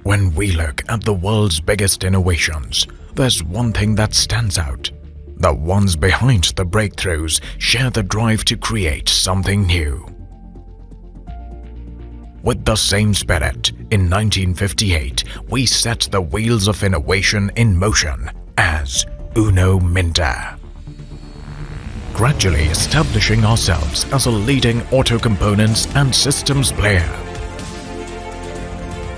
When we look at the world's biggest innovations, there's one thing that stands out. The ones behind the breakthroughs share the drive to create something new. With the same spirit, in 1958, we set the wheels of innovation in motion as Minda. Gradually establishing ourselves as a leading auto components and systems player.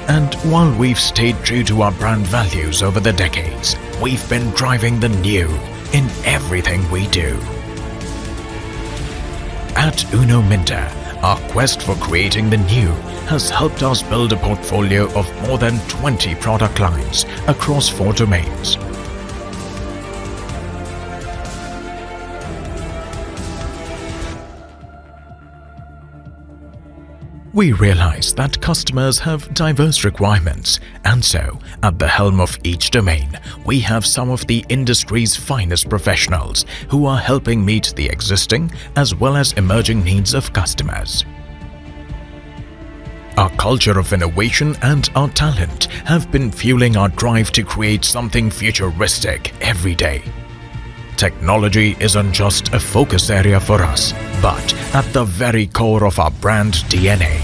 And while we've stayed true to our brand values over the decades, we've been driving the new in everything we do. At Minda, our quest for creating the new has helped us build a portfolio of more than 20 product lines across 4 domains. We realize that customers have diverse requirements, and so, at the helm of each domain, we have some of the industry's finest professionals who are helping meet the existing as well as emerging needs of customers. Our culture of innovation and our talent have been fueling our drive to create something futuristic every day. Technology isn't just a focus area for us, but at the very core of our brand DNA.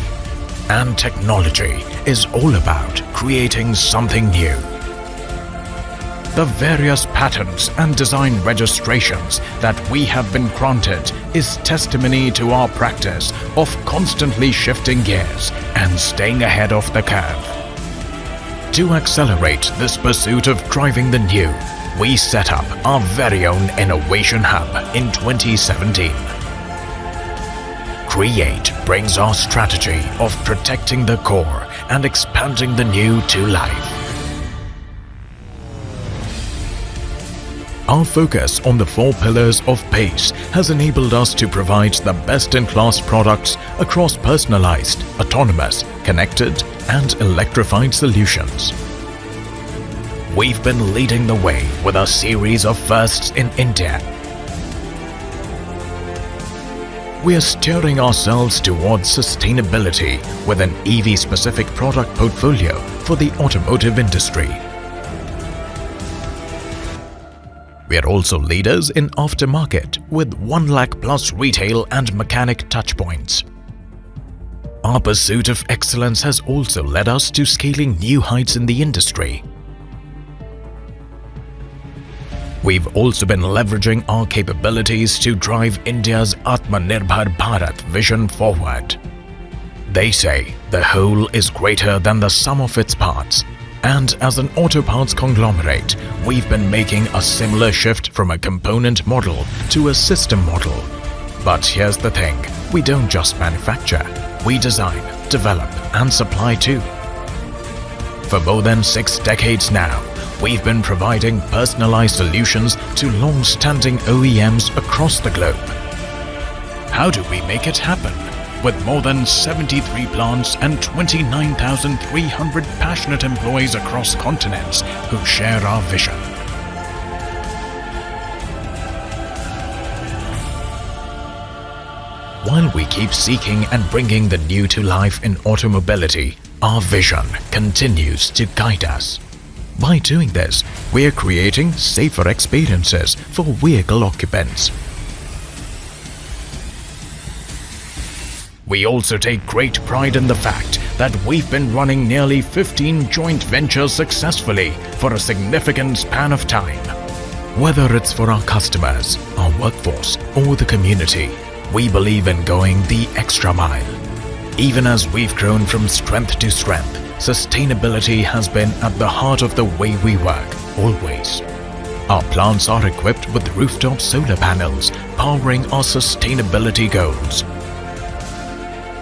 And technology is all about creating something new. The various patents and design registrations that we have been granted is testimony to our practice of constantly shifting gears and staying ahead of the curve. To accelerate this pursuit of driving the new, we set up our very own Innovation Hub in 2017. Create brings our strategy of protecting the core and expanding the new to life. Our focus on the 4 pillars of PACE has enabled us to provide the best-in-class products across personalized, autonomous, connected, and electrified solutions. We've been leading the way with a series of firsts in India. We are steering ourselves towards sustainability with an EV-specific product portfolio for the automotive industry. We are also leaders in aftermarket with 1 lakh plus retail and mechanic touchpoints. Our pursuit of excellence has also led us to scaling new heights in the industry. We've also been leveraging our capabilities to drive India's Atmanirbhar Bharat vision forward. They say the whole is greater than the sum of its parts, and as an auto parts conglomerate, we've been making a similar shift from a component model to a system model. But here's the thing, we don't just manufacture, we design, develop and supply too. For more than 6 decades now, we've been providing personalized solutions to long-standing OEMs across the globe. How do we make it happen? With more than 73 plants and 29,300 passionate employees across continents who share our vision. While we keep seeking and bringing the new to life in automobility, our vision continues to guide us. By doing this, we are creating safer experiences for vehicle occupants. We also take great pride in the fact that we've been running nearly 15 joint ventures successfully for a significant span of time. Whether it's for our customers, our workforce, or the community, we believe in going the extra mile. Even as we've grown from strength to strength, sustainability has been at the heart of the way we work, always. Our plants are equipped with rooftop solar panels, powering our sustainability goals.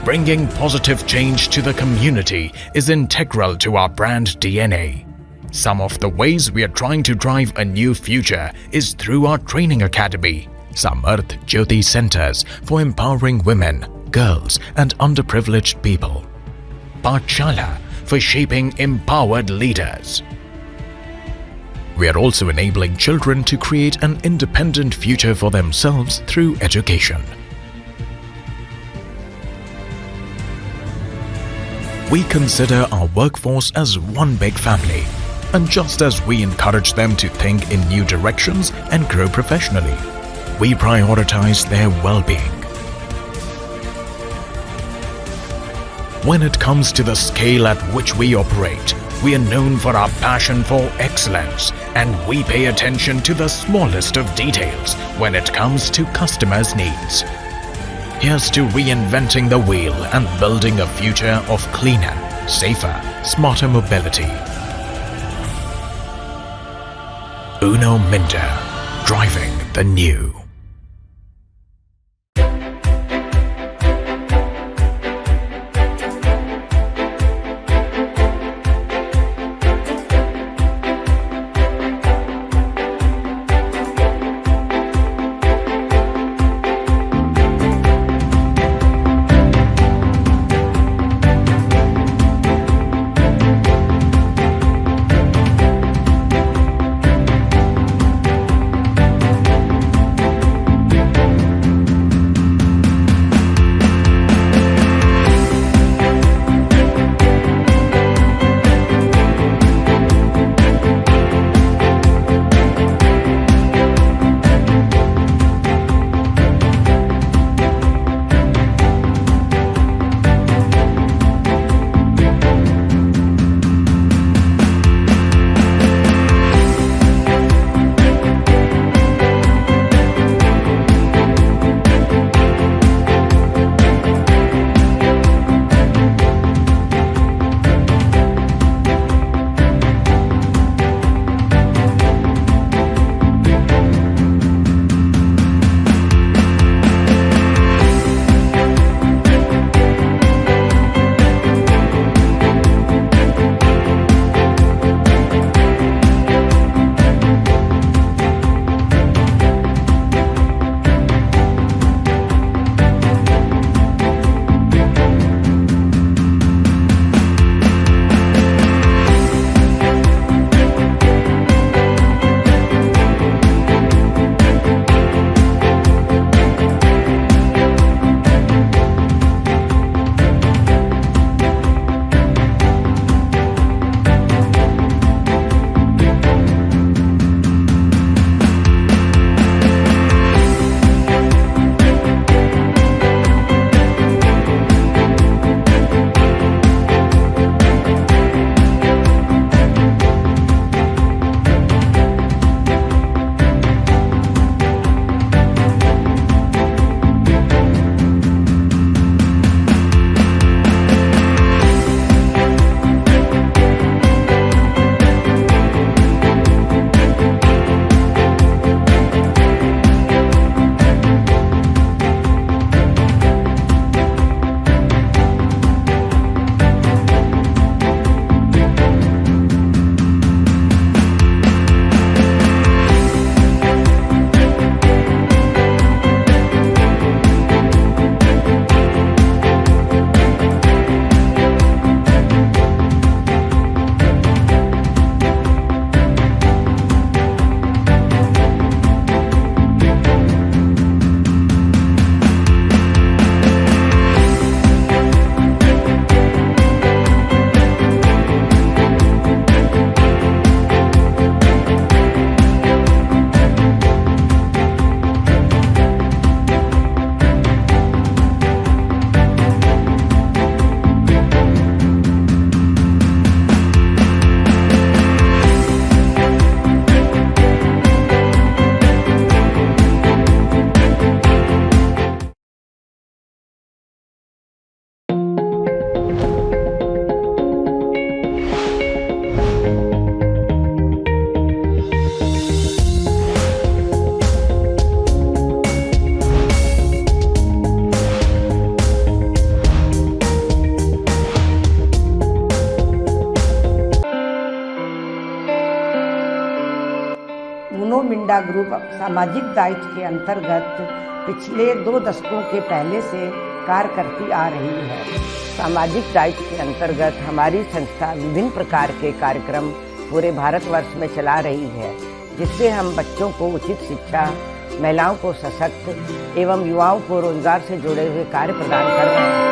Bringing positive change to the community is integral to our brand DNA. Some of the ways we are trying to drive a new future is through our training academy, Samarth Jyoti Centers for empowering women, girls and underprivileged people. Pathshala for shaping empowered leaders. We are also enabling children to create an independent future for themselves through education. We consider our workforce as one big family, and just as we encourage them to think in new directions and grow professionally, we prioritize their well-being. When it comes to the scale at which we operate, we are known for our passion for excellence, and we pay attention to the smallest of details when it comes to customers' needs. Here's to reinventing the wheel and building a future of cleaner, safer, smarter mobility. Uno Minda, driving the new. Minda group सामाजिक दायित्व के अंतर्गत पिछले 2 दशकों के पहले से कार्य करती आ रही है। सामाजिक दायित्व के अंतर्गत हमारी संस्था विभिन्न प्रकार के कार्यक्रम पूरे भारतवर्ष में चला रही है, जिससे हम बच्चों को उचित शिक्षा, महिलाओं को सशक्त एवं युवाओं को रोजगार से जुड़े हुए कार्य प्रदान कर रहे हैं।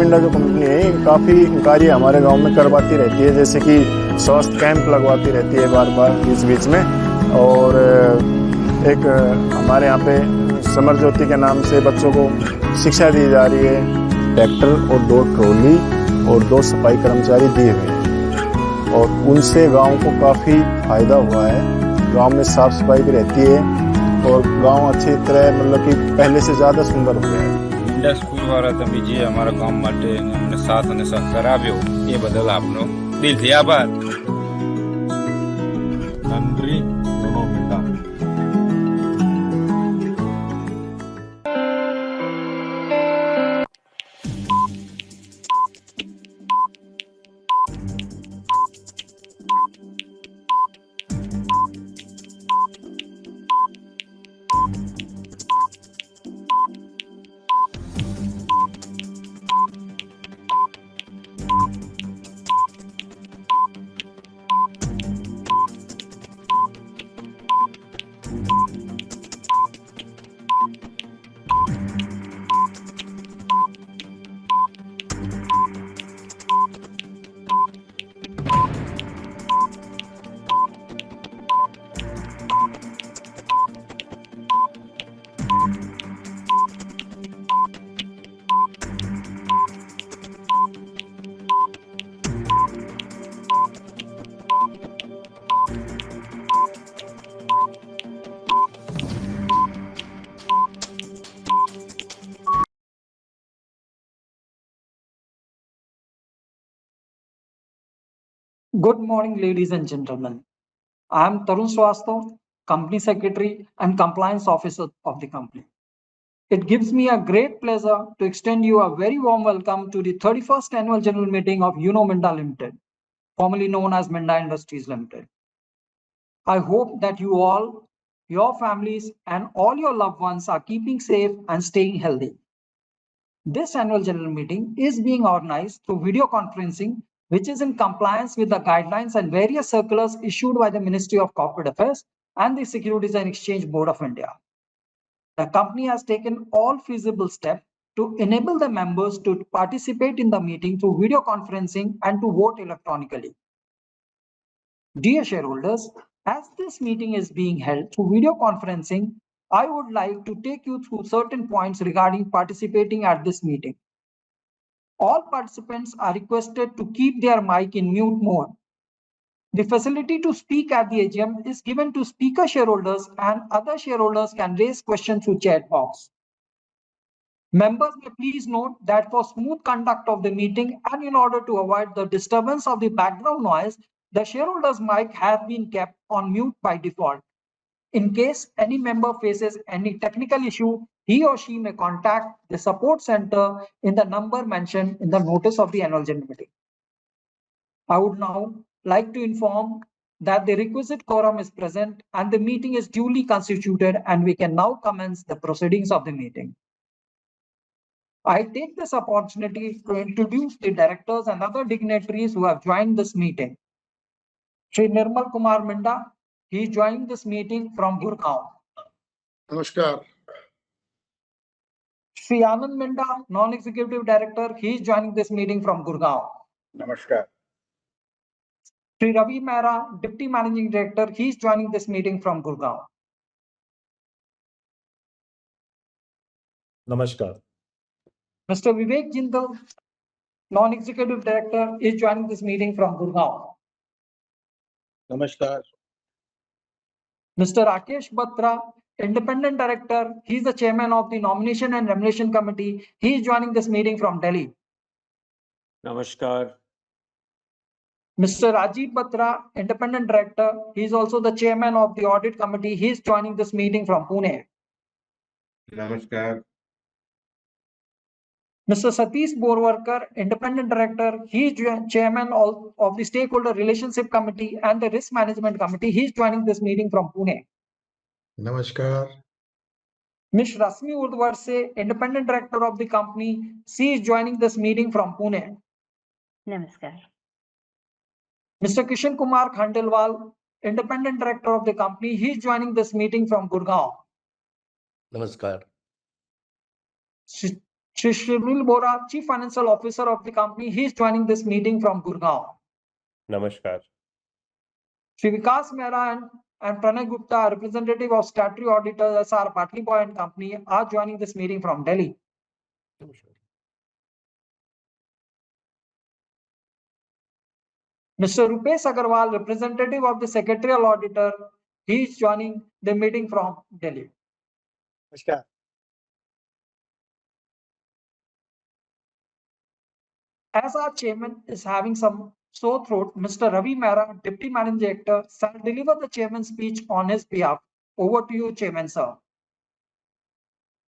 मिंडा जो कंपनी है ये काफ़ी कार्य हमारे गांव में करवाती रहती है, जैसे कि स्वास्थ्य कैंप लगवाती रहती है बार बार बीच बीच में। और एक हमारे यहाँ पे समर ज्योति के नाम से बच्चों को शिक्षा दी जा रही है। ट्रैक्टर और 2 ट्रॉली और 2 सफाई कर्मचारी दिए हुए हैं और उनसे गांव को काफ़ी फायदा हुआ है। गांव में साफ सफाई भी रहती है और गांव अच्छी तरह मतलब कि पहले से ज़्यादा सुंदर हो गया है। मिंडा स्कूल वाला તમે જે અમારા ગામ માટે અમને સાથ અને સહકાર આપ્યો એ બદલ આપનો દિલથી આભાર. નંદ્રી યુનો Minda. Good morning, ladies and gentlemen. I am Tarun Swastav, Company Secretary and Compliance Officer of the company. It gives me a great pleasure to extend you a very warm welcome to the 31st Annual General Meeting of Minda Limited, formerly known as Minda Industries Limited. I hope that you all, your families, and all your loved ones are keeping safe and staying healthy. This annual general meeting is being organized through video conferencing, which is in compliance with the guidelines and various circulars issued by the Ministry of Corporate Affairs and the Securities and Exchange Board of India. The company has taken all feasible steps to enable the members to participate in the meeting through video conferencing and to vote electronically. Dear shareholders, as this meeting is being held through video conferencing, I would like to take you through certain points regarding participating at this meeting. All participants are requested to keep their mic in mute mode. The facility to speak at the AGM is given to speaker shareholders, and other shareholders can raise questions through chat box. Members may please note that for smooth conduct of the meeting and in order to avoid the disturbance of the background noise, the shareholders' mic has been kept on mute by default. In case any member faces any technical issue, he or she may contact the support center in the number mentioned in the notice of the annual general meeting. I would now like to inform that the requisite quorum is present and the meeting is duly constituted, and we can now commence the proceedings of the meeting. I take this opportunity to introduce the directors and other dignitaries who have joined this meeting. Shri Nirmal Kumar Minda, he joined this meeting from Gurgaon. Namaskar. Shri Anand Minda, Non-Executive Director, he is joining this meeting from Gurgaon. Namaskar. Shri Ravi Mehra, Deputy Managing Director, he is joining this meeting from Gurgaon. નમસ્કાર. Mr. Vivek Jindal, Non-Executive Director, is joining this meeting from Gurgaon. Namaskar. Mr. Rakesh Batra, Independent Director, he is the Chairman of the Nomination and Remuneration Committee. He is joining this meeting from Delhi. નમસ્કાર. Mr. Rajiv Batra, Independent Director, he is also the Chairman of the Audit Committee. He is joining this meeting from Pune. Namaskar. Mr. Satish Borwarkar, Independent Director, he is Chairman of the Stakeholder Relationship Committee and the Risk Management Committee. He is joining this meeting from Pune. Namaskar. Ms. Rasmi Urdhwarse, Independent Director of the company, she is joining this meeting from Pune. Namaskar. Mr. Kishan Kumar Khandelwal, Independent Director of the company, he is joining this meeting from Gurgaon. नमस्कार. Shri Shirul Bora, Chief Financial Officer of the company, he is joining this meeting from Gurgaon. Namaskar. Shri Vikas Mehra and Pranay Gupta, representative of statutory auditors SR Patli Boy and Company, are joining this meeting from Delhi. Mr. Rupesh Agarwal, representative of the secretarial auditor, he is joining the meeting from Delhi. नमस्कार. As our chairman is having some sore throat, Mr. Ravi Mehra, Deputy Managing Director, shall deliver the chairman's speech on his behalf. Over to you, Chairman, sir.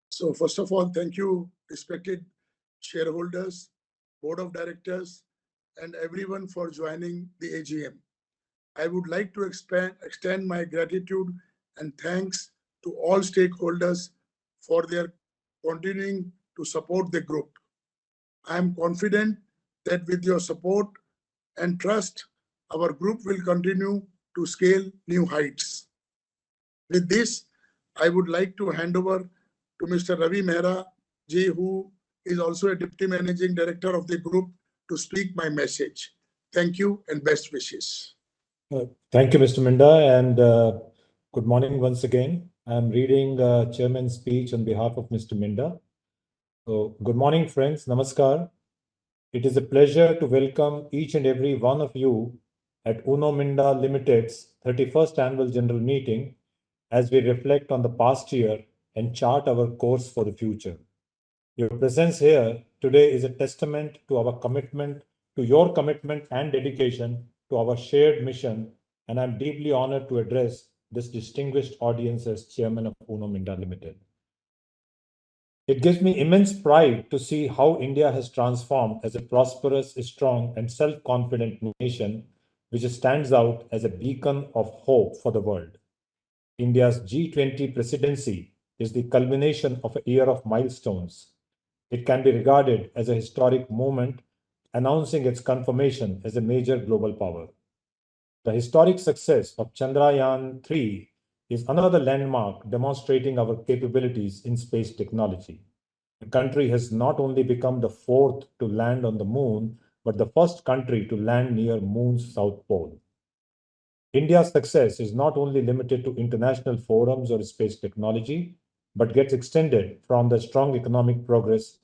So first of all, thank you, respected shareholders, board of directors, and everyone for joining the AGM. I would like to extend my gratitude and thanks to all stakeholders for their continuing to support the group. I am confident that with your support and trust, our group will continue to scale new heights. With this, I would like to hand over to Mr. Ravi Mehra ji, who is also a Deputy Managing Director of the group, to speak my message. Thank you and best wishes. Thank you, Mr. Minda, and good morning once again. I'm reading Chairman's speech on behalf of Mr. Minda. So, good morning, friends. Namaskar. It is a pleasure to welcome each and every one of you at Uno Minda Limited's 31st Annual General Meeting as we reflect on the past year and chart our course for the future. Your presence here today is a testament to our commitment, to your commitment and dedication to our shared mission, and I'm deeply honored to address this distinguished audience as Chairman of Uno Minda Limited. It gives me immense pride to see how India has transformed as a prosperous, strong, and self-confident nation, which stands out as a beacon of hope for the world. India's G20 presidency is the culmination of a year of milestones. It can be regarded as a historic moment, announcing its confirmation as a major global power. The historic success of Chandrayaan-3 is another landmark demonstrating our capabilities in space technology. The country has not only become the fourth to land on the moon, but the first country to land near Moon's south pole. India's success is not only limited to international forums or space technology, but gets extended from the strong economic progress.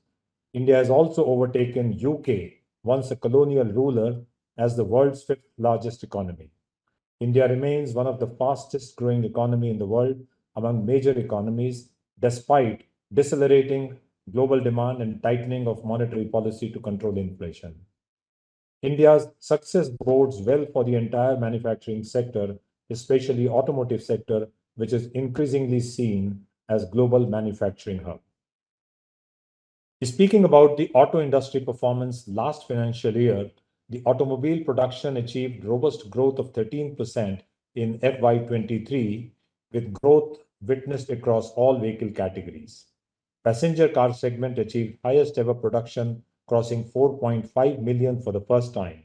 India has also overtaken UK, once a colonial ruler, as the world's fifth largest economy. India remains one of the fastest growing economy in the world among major economies, despite decelerating global demand and tightening of monetary policy to control inflation. India's success bodes well for the entire manufacturing sector, especially automotive sector, which is increasingly seen as global manufacturing hub. Speaking about the auto industry performance last financial year, the automobile production achieved robust growth of 13% in FY23, with growth witnessed across all vehicle categories. Passenger car segment achieved highest ever production, crossing 4.5 million for the first time.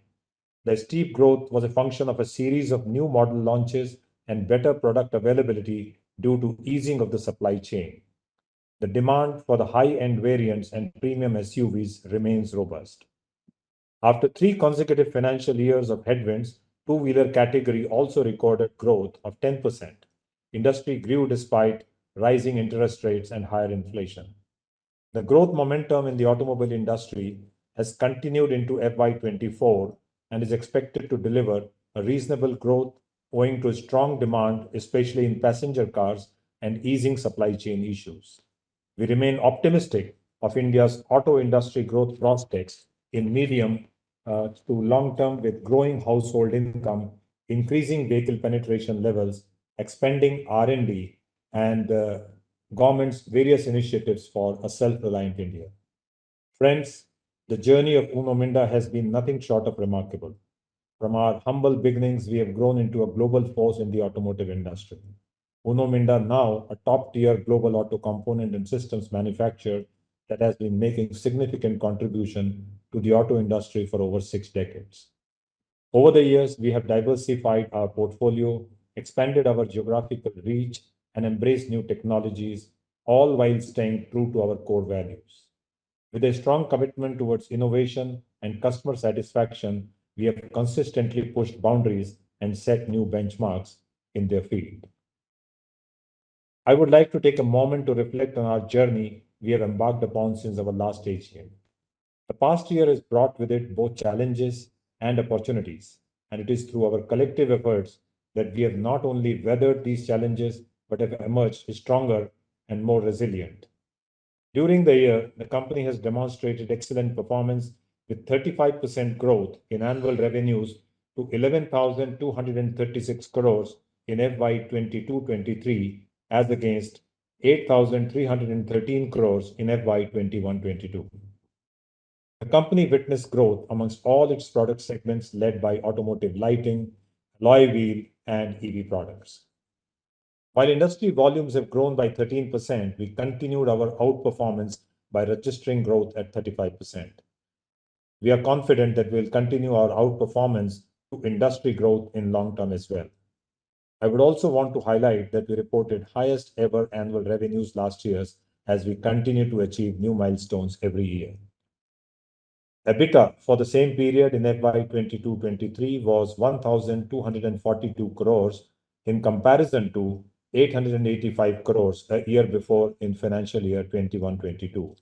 The steep growth was a function of a series of new model launches and better product availability due to easing of the supply chain. The demand for the high-end variants and premium SUVs remains robust. After 3 consecutive financial years of headwinds, two-wheeler category also recorded growth of 10%. Industry grew despite rising interest rates and higher inflation. The growth momentum in the automobile industry has continued into FY24 and is expected to deliver a reasonable growth owing to strong demand, especially in passenger cars and easing supply chain issues. We remain optimistic of India's auto industry growth prospects in medium to long term, with growing household income, increasing vehicle penetration levels, expanding R&D, and government's various initiatives for a self-reliant India. Friends, the journey of Uno Minda has been nothing short of remarkable. From our humble beginnings, we have grown into a global force in the automotive industry. Uno Minda now a top-tier global auto component and systems manufacturer that has been making significant contribution to the auto industry for over 6 decades. Over the years, we have diversified our portfolio, expanded our geographical reach, and embraced new technologies, all while staying true to our core values. With a strong commitment towards innovation and customer satisfaction, we have consistently pushed boundaries and set new benchmarks in their field. I would like to take a moment to reflect on our journey we have embarked upon since our last AGM. The past year has brought with it both challenges and opportunities, and it is through our collective efforts that we have not only weathered these challenges but have emerged stronger and more resilient. During the year, the company has demonstrated excellent performance with 35% growth in annual revenues to 11,236 crores in FY 22-23 as against 8,313 crores in FY 21-22. The company witnessed growth amongst all its product segments led by automotive lighting, alloy wheel, and EV products. While industry volumes have grown by 13%, we continued our outperformance by registering growth at 35%. We are confident that we'll continue our outperformance to industry growth in long term as well. I would also want to highlight that we reported highest ever annual revenues last year as we continue to achieve new milestones every year. EBITDA for the same period in FY 22-23 was 1,242 crores in comparison to 885 crores a year before in financial year 21-22.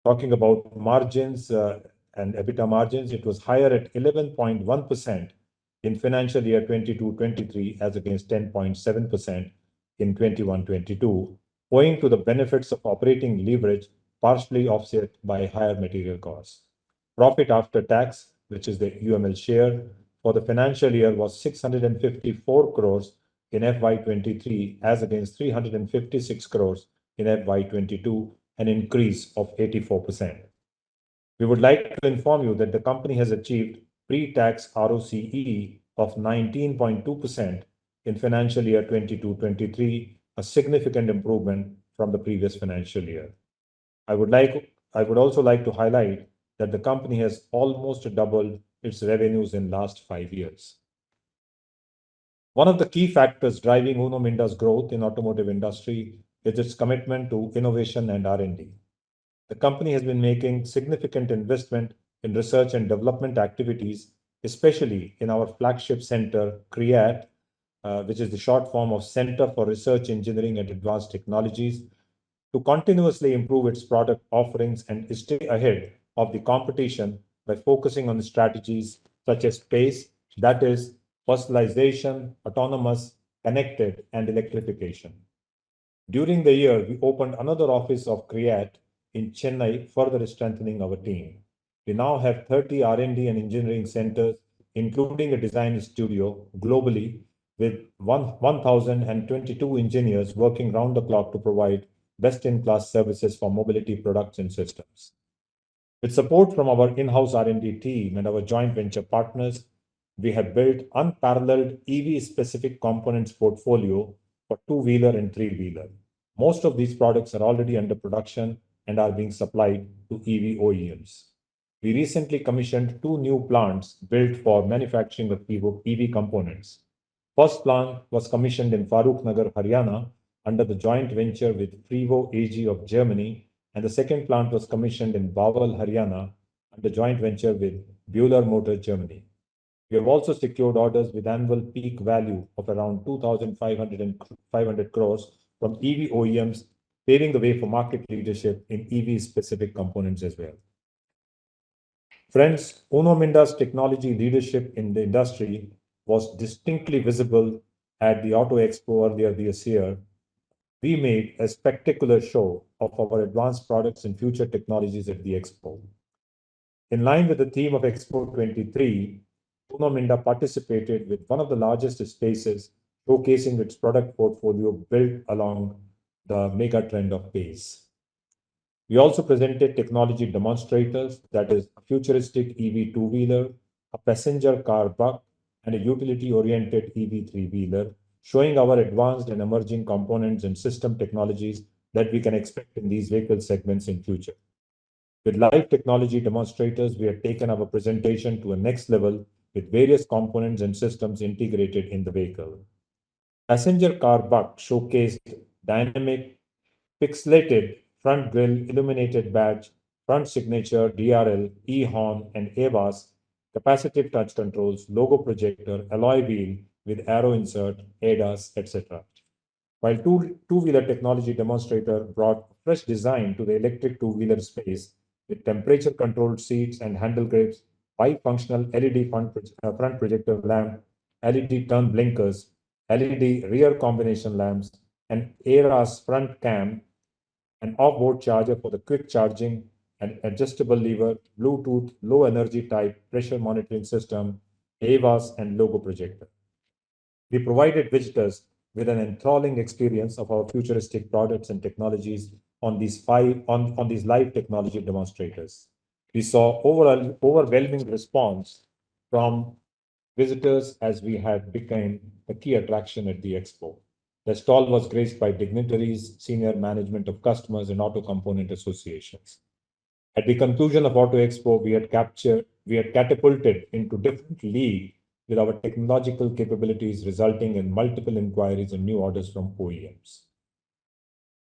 Talking about margins and EBITDA margins, it was higher at 11.1% in financial year 22-23 as against 10.7% in 21-22, owing to the benefits of operating leverage partially offset by higher material costs. Profit after tax, which is the UML share, for the financial year was 654 crores in FY 23 as against 356 crores in FY 22, an increase of 84%. We would like to inform you that the company has achieved pre-tax ROCE of 19.2% in financial year 22-23, a significant improvement from the previous financial year. I would also like to highlight that the company has almost doubled its revenues in last 5 years. One of the key factors driving Uno Minda's growth in automotive industry is its commitment to innovation and R&D. The company has been making significant investment in research and development activities, especially in our flagship center, CREAT, which is the short form of Center for Research, Engineering and Advanced Technologies, to continuously improve its product offerings and stay ahead of the competition by focusing on strategies such as PACE, that is, personalization, autonomous, connected, and electrification. During the year, we opened another office of CREAT in Chennai, further strengthening our team. We now have 30 R&D and engineering centers, including a design studio globally, with 1,022 engineers working round the clock to provide best-in-class services for mobility products and systems. With support from our in-house R&D team and our joint venture partners, we have built unparalleled EV-specific components portfolio for two-wheeler and three-wheeler. Most of these products are already under production and are being supplied to EV OEMs. We recently commissioned 2 new plants built for manufacturing of EV components. First plant was commissioned in Farrukhnagar, Haryana, under the joint venture with Frevo AG of Germany, and the second plant was commissioned in Bawal, Haryana, under joint venture with Bühler Motor Germany. We have also secured orders with annual peak value of around 2,500 crores from EV OEMs, paving the way for market leadership in EV-specific components as well. Friends, Uno Minda's technology leadership in the industry was distinctly visible at the Auto Expo earlier this year. We made a spectacular show of our advanced products and future technologies at the Expo. In line with the theme of Expo 23, Uno Minda participated with one of the largest spaces, showcasing its product portfolio built along the mega trend of PACE. We also presented technology demonstrators, that is, a futuristic EV two-wheeler, a passenger car buck, and a utility-oriented EV three-wheeler, showing our advanced and emerging components and system technologies that we can expect in these vehicle segments in future. With live technology demonstrators, we have taken our presentation to a next level with various components and systems integrated in the vehicle. Passenger car buck showcased dynamic pixelated front grille illuminated badge front signature, DRL, e-horn, and AVAS, capacitive touch controls, logo projector, alloy wheel with arrow insert, ADAS, etc. While two-wheeler technology demonstrator brought fresh design to the electric two-wheeler space with temperature-controlled seats and handle grips, bifunctional LED front projector lamp, LED turn blinkers, LED rear combination lamps, and ARAS front cam, an off-board charger for the quick charging, an adjustable lever, Bluetooth, low energy type pressure monitoring system, AVAS, and logo projector. We provided visitors with an enthralling experience of our futuristic products and technologies on these live technology demonstrators. We saw overwhelming response from visitors as we had become a key attraction at the expo. The stall was graced by dignitaries, senior management of customers, and auto component associations. At the conclusion of Auto Expo, we had catapulted into different league with our technological capabilities, resulting in multiple inquiries and new orders from OEMs.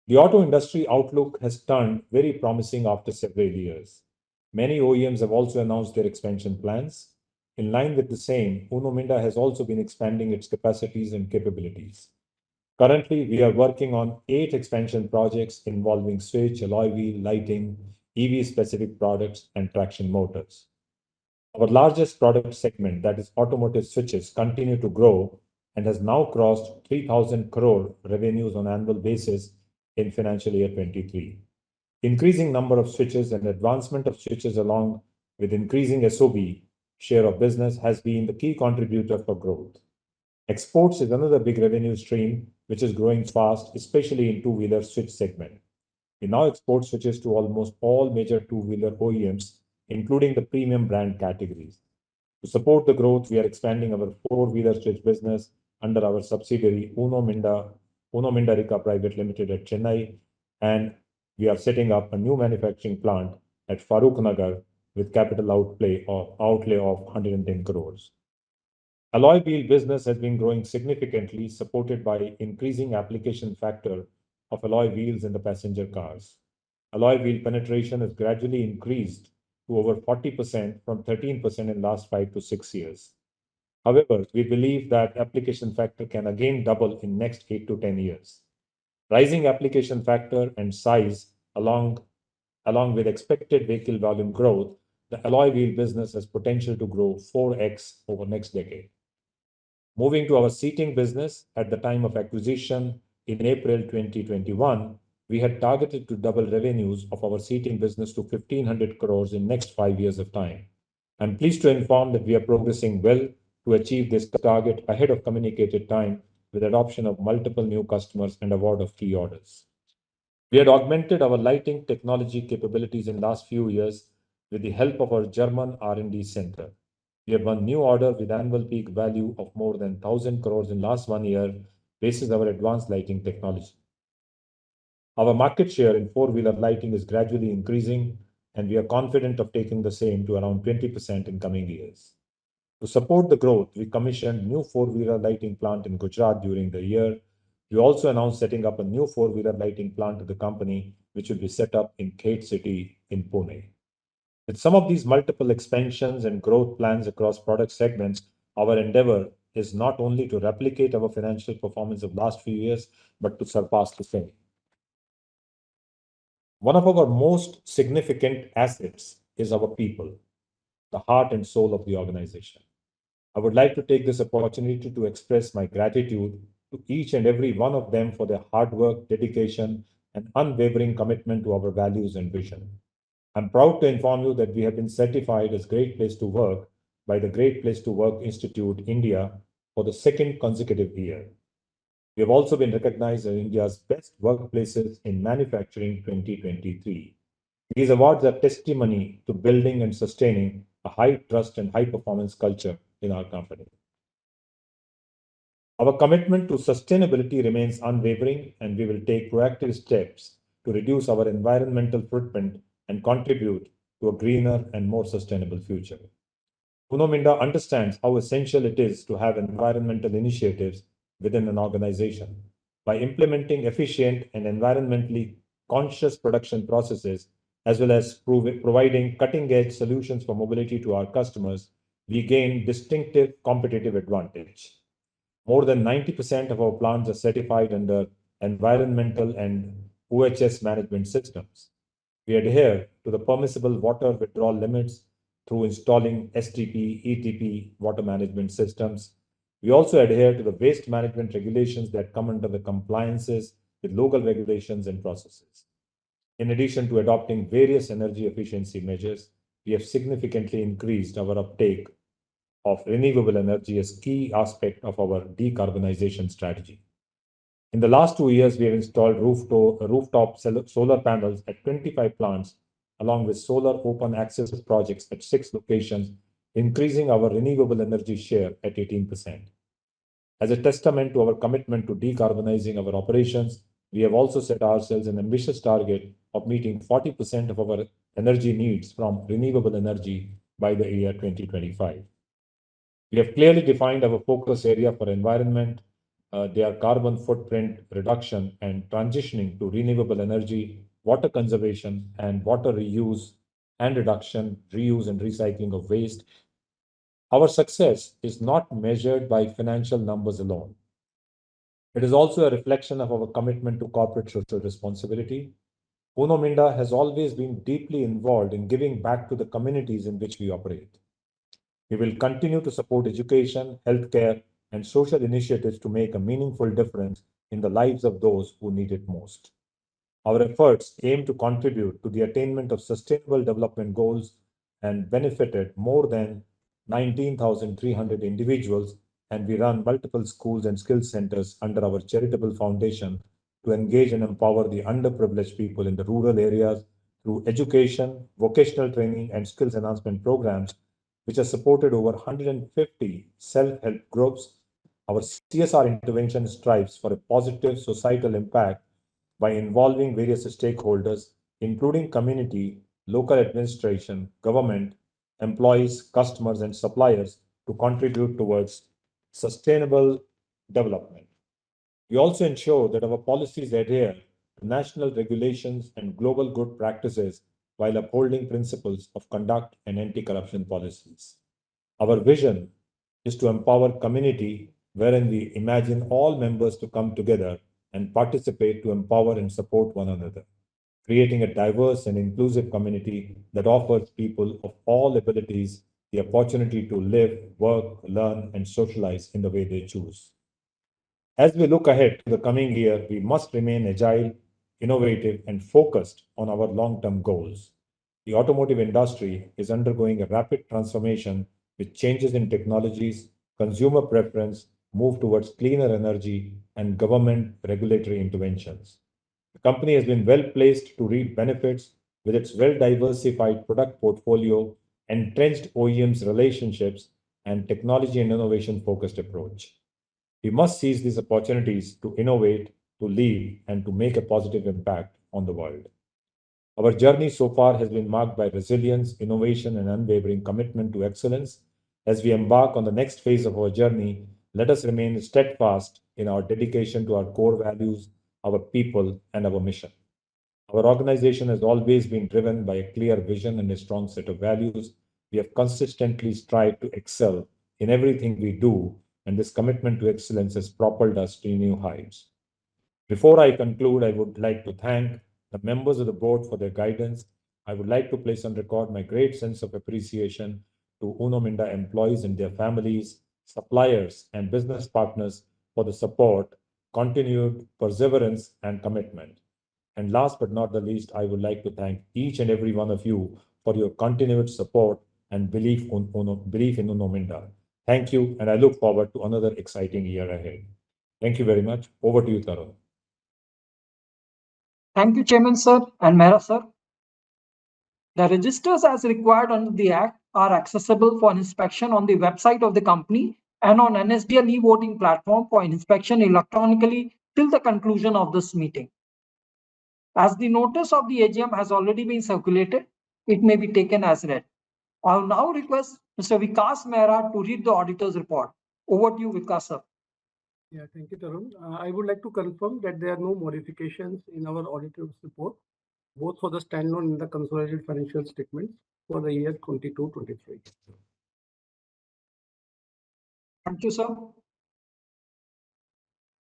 The auto industry outlook has turned very promising after several years. Many OEMs have also announced their expansion plans. In line with the same, Uno Minda has also been expanding its capacities and capabilities. Currently, we are working on 8 expansion projects involving switch, alloy wheel, lighting, EV-specific products, and traction motors. Our largest product segment, that is automotive switches, continue to grow and has now crossed 3,000 crore revenues on annual basis in financial year 23. Increasing number of switches and advancement of switches along with increasing SOB share of business has been the key contributor for growth. Exports is another big revenue stream which is growing fast, especially in two-wheeler switch segment. We now export switches to almost all major two-wheeler OEMs, including the premium brand categories. To support the growth, we are expanding our four-wheeler switch business under our subsidiary Uno Minda Rica Private Limited at Chennai, and we are setting up a new manufacturing plant at Farooq Nagar with capital outlay of 110 crores. Alloy wheel business has been growing significantly, supported by increasing application factor of alloy wheels in the passenger cars. Alloy wheel penetration has gradually increased to over 40% from 13% in last 5 to 6 years. However, we believe that application factor can again double in next 8 to 10 years. Rising application factor and size along with expected vehicle volume growth, the alloy wheel business has potential to grow 4x over next decade. Moving to our seating business, at the time of acquisition in April 2021, we had targeted to double revenues of our seating business to 1,500 crores in next 5 years of time. I'm pleased to inform that we are progressing well to achieve this target ahead of communicated time with adoption of multiple new customers and award of key orders. We had augmented our lighting technology capabilities in last few years with the help of our German R&D center. We have won new order with annual peak value of more than 1,000 crores in last 1 year, basis our advanced lighting technology. Our market share in four-wheeler lighting is gradually increasing, and we are confident of taking the same to around 20% in coming years. To support the growth, we commissioned new four-wheeler lighting plant in Gujarat during the year. We also announced setting up a new four-wheeler lighting plant at the company, which will be set up in Kate City in Pune. With some of these multiple expansions and growth plans across product segments, our endeavor is not only to replicate our financial performance of last few years, but to surpass the same. One of our most significant assets is our people, the heart and soul of the organization. I would like to take this opportunity to express my gratitude to each and every one of them for their hard work, dedication, and unwavering commitment to our values and vision. I'm proud to inform you that we have been certified as Great Place to Work by the Great Place to Work Institute, India, for the second consecutive year. We have also been recognized as India's best workplaces in manufacturing 2023. These awards are testimony to building and sustaining a high trust and high performance culture in our company. Our commitment to sustainability remains unwavering, and we will take proactive steps to reduce our environmental footprint and contribute to a greener and more sustainable future. Uno Minda understands how essential it is to have environmental initiatives within an organization. By implementing efficient and environmentally conscious production processes, as well as providing cutting-edge solutions for mobility to our customers, we gain distinctive competitive advantage. More than 90% of our plants are certified under environmental and OHS management systems. We adhere to the permissible water withdrawal limits through installing STP, ETP water management systems. We also adhere to the waste management regulations that come under the compliances with local regulations and processes. In addition to adopting various energy efficiency measures, we have significantly increased our uptake of renewable energy as key aspect of our decarbonization strategy. In the last 2 years, we have installed rooftop solar panels at 25 plants, along with solar open access projects at 6 locations, increasing our renewable energy share at 18%. As a testament to our commitment to decarbonizing our operations, we have also set ourselves an ambitious target of meeting 40% of our energy needs from renewable energy by the year 2025. We have clearly defined our focus area for environment, their carbon footprint reduction, and transitioning to renewable energy, water conservation, and water reuse and reduction, reuse and recycling of waste. Our success is not measured by financial numbers alone. It is also a reflection of our commitment to corporate social responsibility. Uno Minda has always been deeply involved in giving back to the communities in which we operate. We will continue to support education, healthcare, and social initiatives to make a meaningful difference in the lives of those who need it most. Our efforts aim to contribute to the attainment of sustainable development goals and benefited more than 19,300 individuals, and we run multiple schools and skills centers under our charitable foundation to engage and empower the underprivileged people in the rural areas through education, vocational training, and skills enhancement programs, which has supported over 150 self-help groups. Our CSR intervention strives for a positive societal impact by involving various stakeholders, including community, local administration, government, employees, customers, and suppliers to contribute towards sustainable development. We also ensure that our policies adhere to national regulations and global good practices while upholding principles of conduct and anti-corruption policies. Our vision is to empower community wherein we imagine all members to come together and participate to empower and support one another, creating a diverse and inclusive community that offers people of all abilities the opportunity to live, work, learn, and socialize in the way they choose. As we look ahead to the coming year, we must remain agile, innovative, and focused on our long-term goals. The automotive industry is undergoing a rapid transformation with changes in technologies, consumer preference, move towards cleaner energy, and government regulatory interventions. The company has been well placed to reap benefits with its well-diversified product portfolio, entrenched OEMs relationships, and technology and innovation-focused approach. We must seize these opportunities to innovate, to lead, and to make a positive impact on the world. Our journey so far has been marked by resilience, innovation, and unwavering commitment to excellence. As we embark on the next phase of our journey, let us remain steadfast in our dedication to our core values, our people, and our mission. Our organization has always been driven by a clear vision and a strong set of values. We have consistently strived to excel in everything we do, and this commitment to excellence has propelled us to new heights. Before I conclude, I would like to thank the members of the board for their guidance. I would like to place on record my great sense of appreciation to Uno Minda employees and their families, suppliers, and business partners for the support, continued perseverance, and commitment. And last but not the least, I would like to thank each and every one of you for your continued support and belief in Uno Minda. Thank you, and I look forward to another exciting year ahead. Thank you very much. Over to you, Tarun. Thank you, Chairman sir and Mehra sir. The registers as required under the Act are accessible for inspection on the website of the company and on NSDL e-voting platform for inspection electronically till the conclusion of this meeting. As the notice of the AGM has already been circulated, it may be taken as read. I will now request Mr. Vikas Mehra to read the auditor's report. Over to you, Vikas sir. Yeah, thank you, Tarun. I would like to confirm that there are no modifications in our auditor's report. both for the standalone and the consolidated financial statements for the year 22-23. Thank you, sir.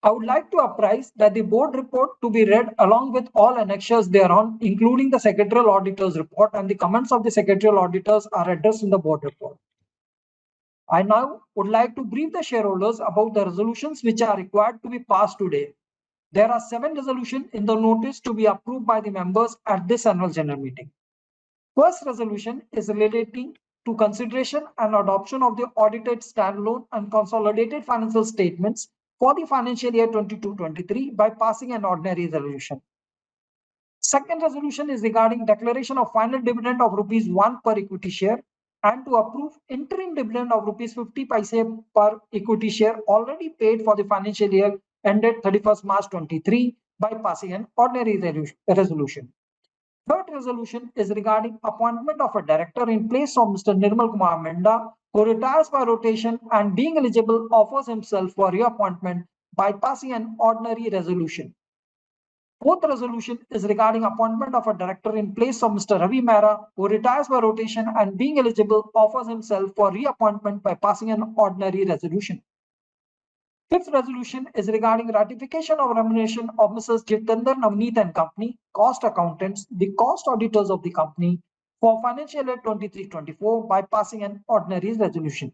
I would like to apprise that the board report to be read along with all annexures thereon, including the secretarial auditor's report, and the comments of the secretarial auditors are addressed in the board report. I now would like to brief the shareholders about the resolutions which are required to be passed today. There are 7 resolutions in the notice to be approved by the members at this annual general meeting. First resolution is relating to consideration and adoption of the audited standalone and consolidated financial statements for the financial year 22-23 by passing an ordinary resolution. Second resolution is regarding declaration of final dividend of rupees 1 per equity share and to approve interim dividend of rupees 50 paise per equity share already paid for the financial year ended 31st March 23 by passing an ordinary resolution. Third resolution is regarding appointment of a director in place of Mr. Nirmal Kumar Minda, who retires by rotation and being eligible offers himself for reappointment by passing an ordinary resolution. Fourth resolution is regarding appointment of a director in place of Mr. Ravi Mehra, who retires by rotation and being eligible offers himself for reappointment by passing an ordinary resolution. Fifth resolution is regarding ratification of remuneration of Mrs. Jitendra Navneet and Company, cost accountants, the cost auditors of the company for financial year 23-24 by passing an ordinary resolution.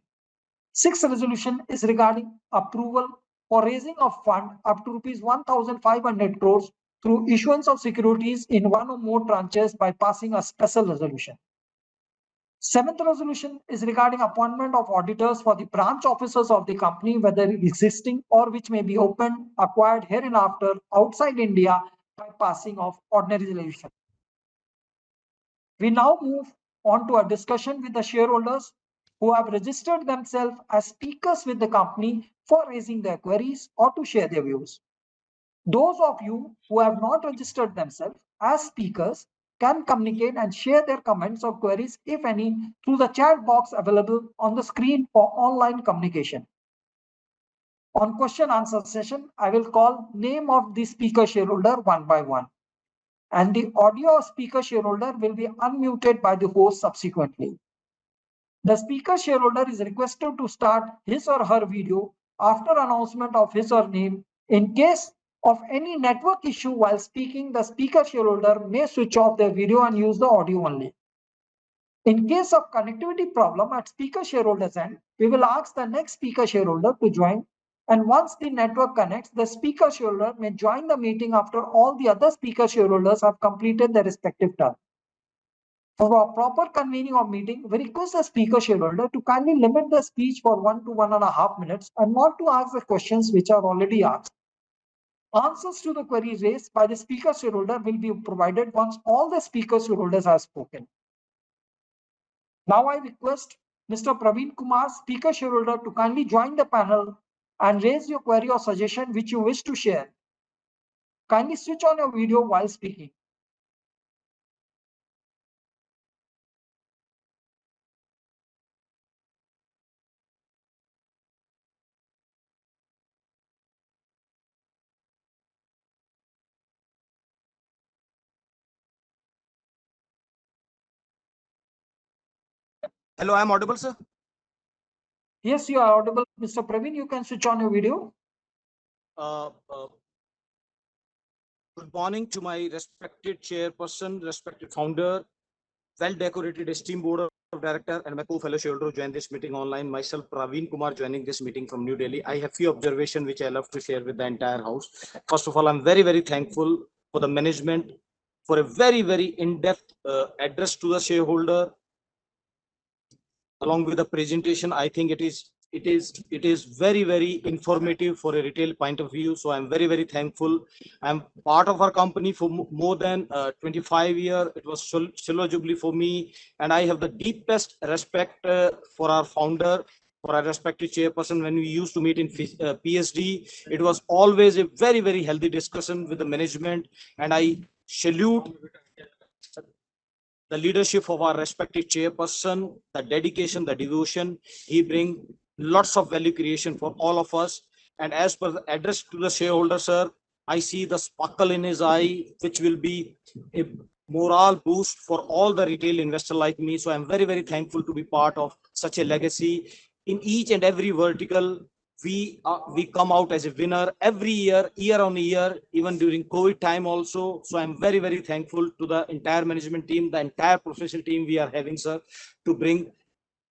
Sixth resolution is regarding approval for raising of fund up to rupees 1,500 crores through issuance of securities in one or more tranches by passing a special resolution. Seventh resolution is regarding appointment of auditors for the branch offices of the company, whether existing or which may be opened, acquired hereinafter outside India by passing of ordinary resolution. We now move on to a discussion with the shareholders who have registered themselves as speakers with the company for raising their queries or to share their views. Those of you who have not registered themselves as speakers can communicate and share their comments or queries, if any, through the chat box available on the screen for online communication. On question answer session, I will call name of the speaker shareholder one by one, and the audio of speaker shareholder will be unmuted by the host subsequently. The speaker shareholder is requested to start his or her video after announcement of his or her name. In case of any network issue while speaking, the speaker shareholder may switch off their video and use the audio only. In case of connectivity problem at speaker shareholder's end, we will ask the next speaker shareholder to join, and once the network connects, the speaker shareholder may join the meeting after all the other speaker shareholders have completed their respective turn. For a proper convening of meeting, we request the speaker shareholder to kindly limit the speech for 1 to 1.5 minutes and not to ask the questions which are already asked. Answers to the queries raised by the speaker shareholder will be provided once all the speaker shareholders have spoken. Now I request Mr. Praveen Kumar, speaker shareholder, to kindly join the panel and raise your query or suggestion which you wish to share. Kindly switch on your video while speaking. Hello, I am audible, sir? Yes, you are audible. Mr. Praveen, you can switch on your video. Good morning to my respected chairperson, respected founder, well-decorated esteemed board of director, and my co-fellow shareholder who joined this meeting online. Myself, Praveen Kumar, joining this meeting from New Delhi. I have few observations which I love to share with the entire house. First of all, I'm very, very thankful for the management for a very, very in-depth address to the shareholder. Along with the presentation, I think it is very, very informative for a retail point of view. So I'm very, very thankful. I'm part of our company for more than 25 years. It was Silver Jubilee for me, and I have the deepest respect for our founder, for our respected chairperson. When we used to meet in PSD, it was always a very, very healthy discussion with the management, and I salute the leadership of our respective chairperson, the dedication, the devotion. He brings lots of value creation for all of us. And as per the address to the shareholder, sir, I see the sparkle in his eye, which will be a morale boost for all the retail investor like me. So I'm very, very thankful to be part of such a legacy. In each and every vertical, we come out as a winner every year on year, even during COVID time also. So I'm very, very thankful to the entire management team, the entire professional team we are having, sir, to bring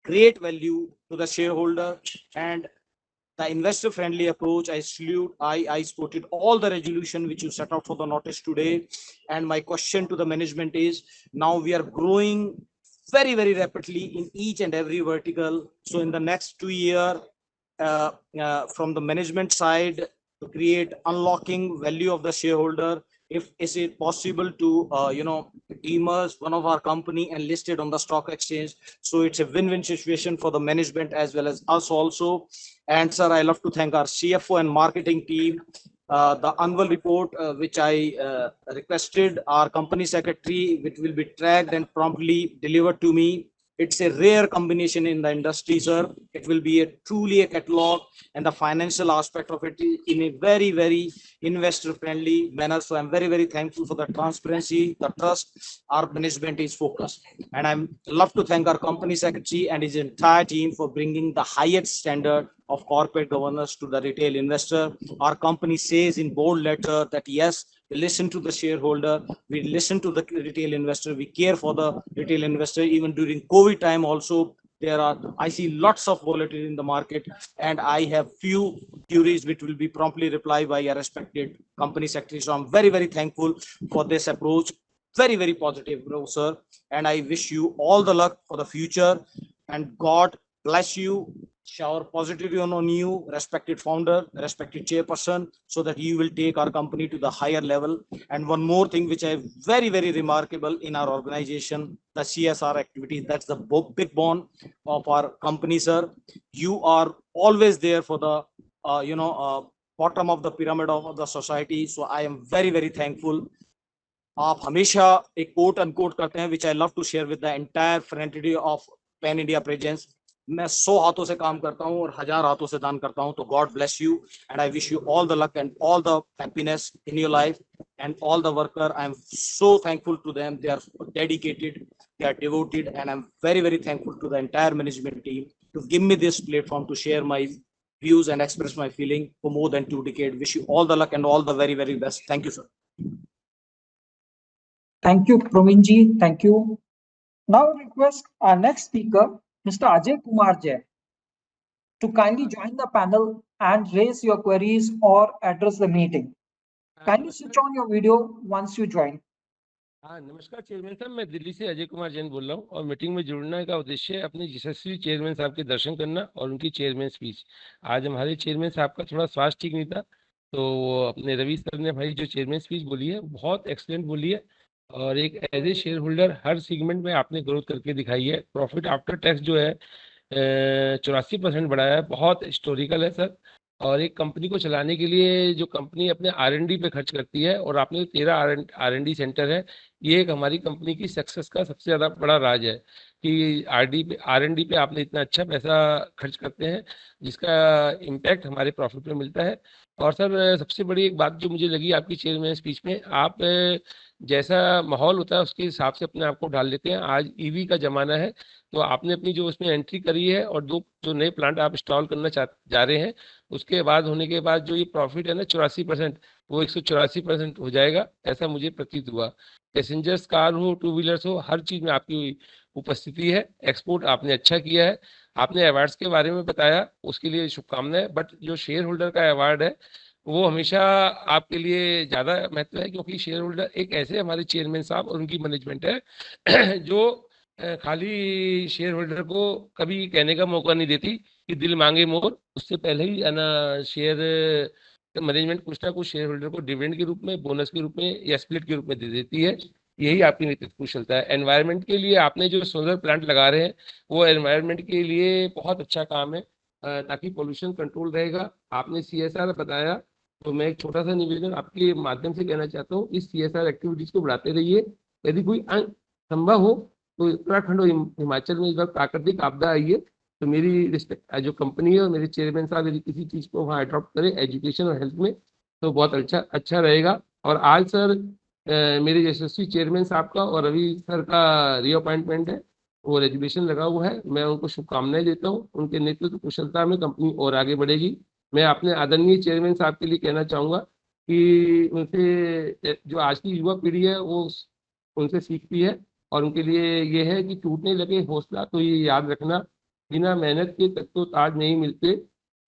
great value to the shareholder and the investor friendly approach. I salute, I supported all the resolution which you set out for the notice today. And my question to the management is, now we are growing very, very rapidly in each and every vertical. So in the next 2 years, from the management side, to create unlocking value of the shareholder, if is it possible to demerge one of our company and list it on the stock exchange, so it's a win-win situation for the management as well as us also. And sir, I love to thank our CFO and marketing team. The annual report which I requested our company secretary, which will be tracked and promptly delivered to me. It's a rare combination in the industry, sir. It will be truly a catalog, and the financial aspect of it in a very, very investor friendly manner. So I'm very, very thankful for the transparency, the trust our management is focused. And I'm love to thank our company secretary and his entire team for bringing the highest standard of corporate governance to the retail investor. Our company says in bold letter that yes, we listen to the shareholder, we listen to the retail investor, we care for the retail investor. Even during COVID time also, I see lots of volatility in the market, and I have few queries which will be promptly replied by a respected company secretary. So I'm very, very thankful for this approach. Very, very positive, sir. And I wish you all the luck for the future, and God bless you. Shower positivity on you, respected founder, respected chairperson, so that you will take our company to the higher level. And one more thing which I very, very remarkable in our organization, the CSR activity. That's the big bone of our company, sir. You are always there for the bottom of the pyramid of the society. So I am very, very thankful. आप हमेशा एक quote unquote करते हैं, which I love to share with the entire fraternity of Pan India presence. मैं 100 हाथों से काम करता हूं और 1000 हाथों से दान करता हूं. तो God bless you, and I wish you all the luck and all the happiness in your life, and all the worker. I am so thankful to them. They are dedicated, they are devoted, and I'm very, very thankful to the entire management team to give me this platform to share my views and express my feeling for more than 2 decades. Wish you all the luck and all the very, very best. Thank you, sir. Thank you, Provinji. Thank you. Now I request our next speaker, Mr. Ajay Kumar Jain, to kindly join the panel and raise your queries or address the meeting. Kindly switch on your video once you join. हाँ, नमस्कार chairman साहब, मैं दिल्ली से अजय कुमार जैन बोल रहा हूँ और meeting में जुड़ने का उद्देश्य अपने यशस्वी चेयरमैन साहब के दर्शन करना और उनकी चेयरमैन स्पीच। आज हमारे चेयरमैन साहब का थोड़ा स्वास्थ्य ठीक नहीं था, तो अपने रवि सर ने हमारी जो चेयरमैन स्पीच बोली है बहुत एक्सलेंट बोली है, और एक एज ए शेयर होल्डर हर सेगमेंट में आपने ग्रोथ करके दिखाई है। प्रॉफिट आफ्टर टैक्स जो है 84% बढ़ाया है, बहुत हिस्टोरिकल है सर। और एक कंपनी को चलाने के लिए जो कंपनी अपने R&D पे खर्च करती है, और आपने 13 R&D सेंटर है, ये एक हमारी कंपनी की सक्सेस का सबसे ज़्यादा बड़ा राज है कि R&D पे आपने इतना अच्छा पैसा खर्च करते हैं जिसका इम्पैक्ट हमारे प्रॉफिट पे मिलता है। और सर सबसे बड़ी एक बात जो मुझे लगी आपकी चेयरमैन स्पीच में, आप जैसा माहौल होता है उसके हिसाब से अपने आप को ढाल लेते हैं। आज EV का ज़माना है, तो आपने अपनी जो उसमें एंट्री करी है और जो नए प्लांट आप इंस्टॉल करना जा रहे हैं, उसके बाद होने के बाद जो ये प्रॉफिट है ना 84%, वो 184% हो जाएगा, ऐसा मुझे प्रतीत हुआ। पैसेंजर्स कार हो, टू व्हीलर्स हो, हर चीज़ में आपकी उपस्थिति है। एक्सपोर्ट आपने अच्छा किया है। आपने अवार्ड्स के बारे में बताया, उसके लिए शुभकामनाएं। बट जो शेयर होल्डर का अवार्ड है वो हमेशा आपके लिए ज़्यादा महत्व है, क्योंकि शेयर होल्डर एक ऐसे हमारे चेयरमैन साहब और उनकी मैनेजमेंट है जो खाली शेयर होल्डर को कभी कहने का मौका नहीं देती कि दिल मांगे मोर। उससे पहले ही ना शेयर मैनेजमेंट कुछ ना कुछ शेयर होल्डर को डिविडेंड के रूप में, बोनस के रूप में या स्प्लिट के रूप में दे देती है। यही आपकी नेतृत्व कुशलता है। एनवायरनमेंट के लिए आपने जो सोलर प्लांट लगा रहे हैं वो एनवायरनमेंट के लिए बहुत अच्छा काम है, ताकि पोल्यूशन कंट्रोल रहेगा। आपने CSR बताया, तो मैं एक छोटा सा निवेदन आपके माध्यम से कहना चाहता हूँ, इस CSR एक्टिविटीज को बढ़ाते रहिए। यदि कोई संभव हो तो उत्तराखंड और हिमाचल में इस बार प्राकृतिक आपदा आई है, तो मेरी रिस्पेक्ट जो कंपनी है और मेरे चेयरमैन साहब यदि किसी चीज़ को वहाँ अडॉप्ट करें एजुकेशन और हेल्थ में, तो बहुत अच्छा रहेगा। और आज सर मेरे यशस्वी चेयरमैन साहब का और रवि सर का रीअपॉइंटमेंट है, वो रेजुलेशन लगा हुआ है। मैं उनको शुभकामनाएं देता हूँ। उनके नेतृत्व कुशलता में कंपनी और आगे बढ़ेगी। मैं अपने आदरणीय चेयरमैन साहब के लिए कहना चाहूँगा कि उनसे जो आज की युवा पीढ़ी है वो उनसे सीखती है, और उनके लिए ये है कि टूटने लगे हौसला तो ये याद रखना, बिना मेहनत के तक तो ताज नहीं मिलते,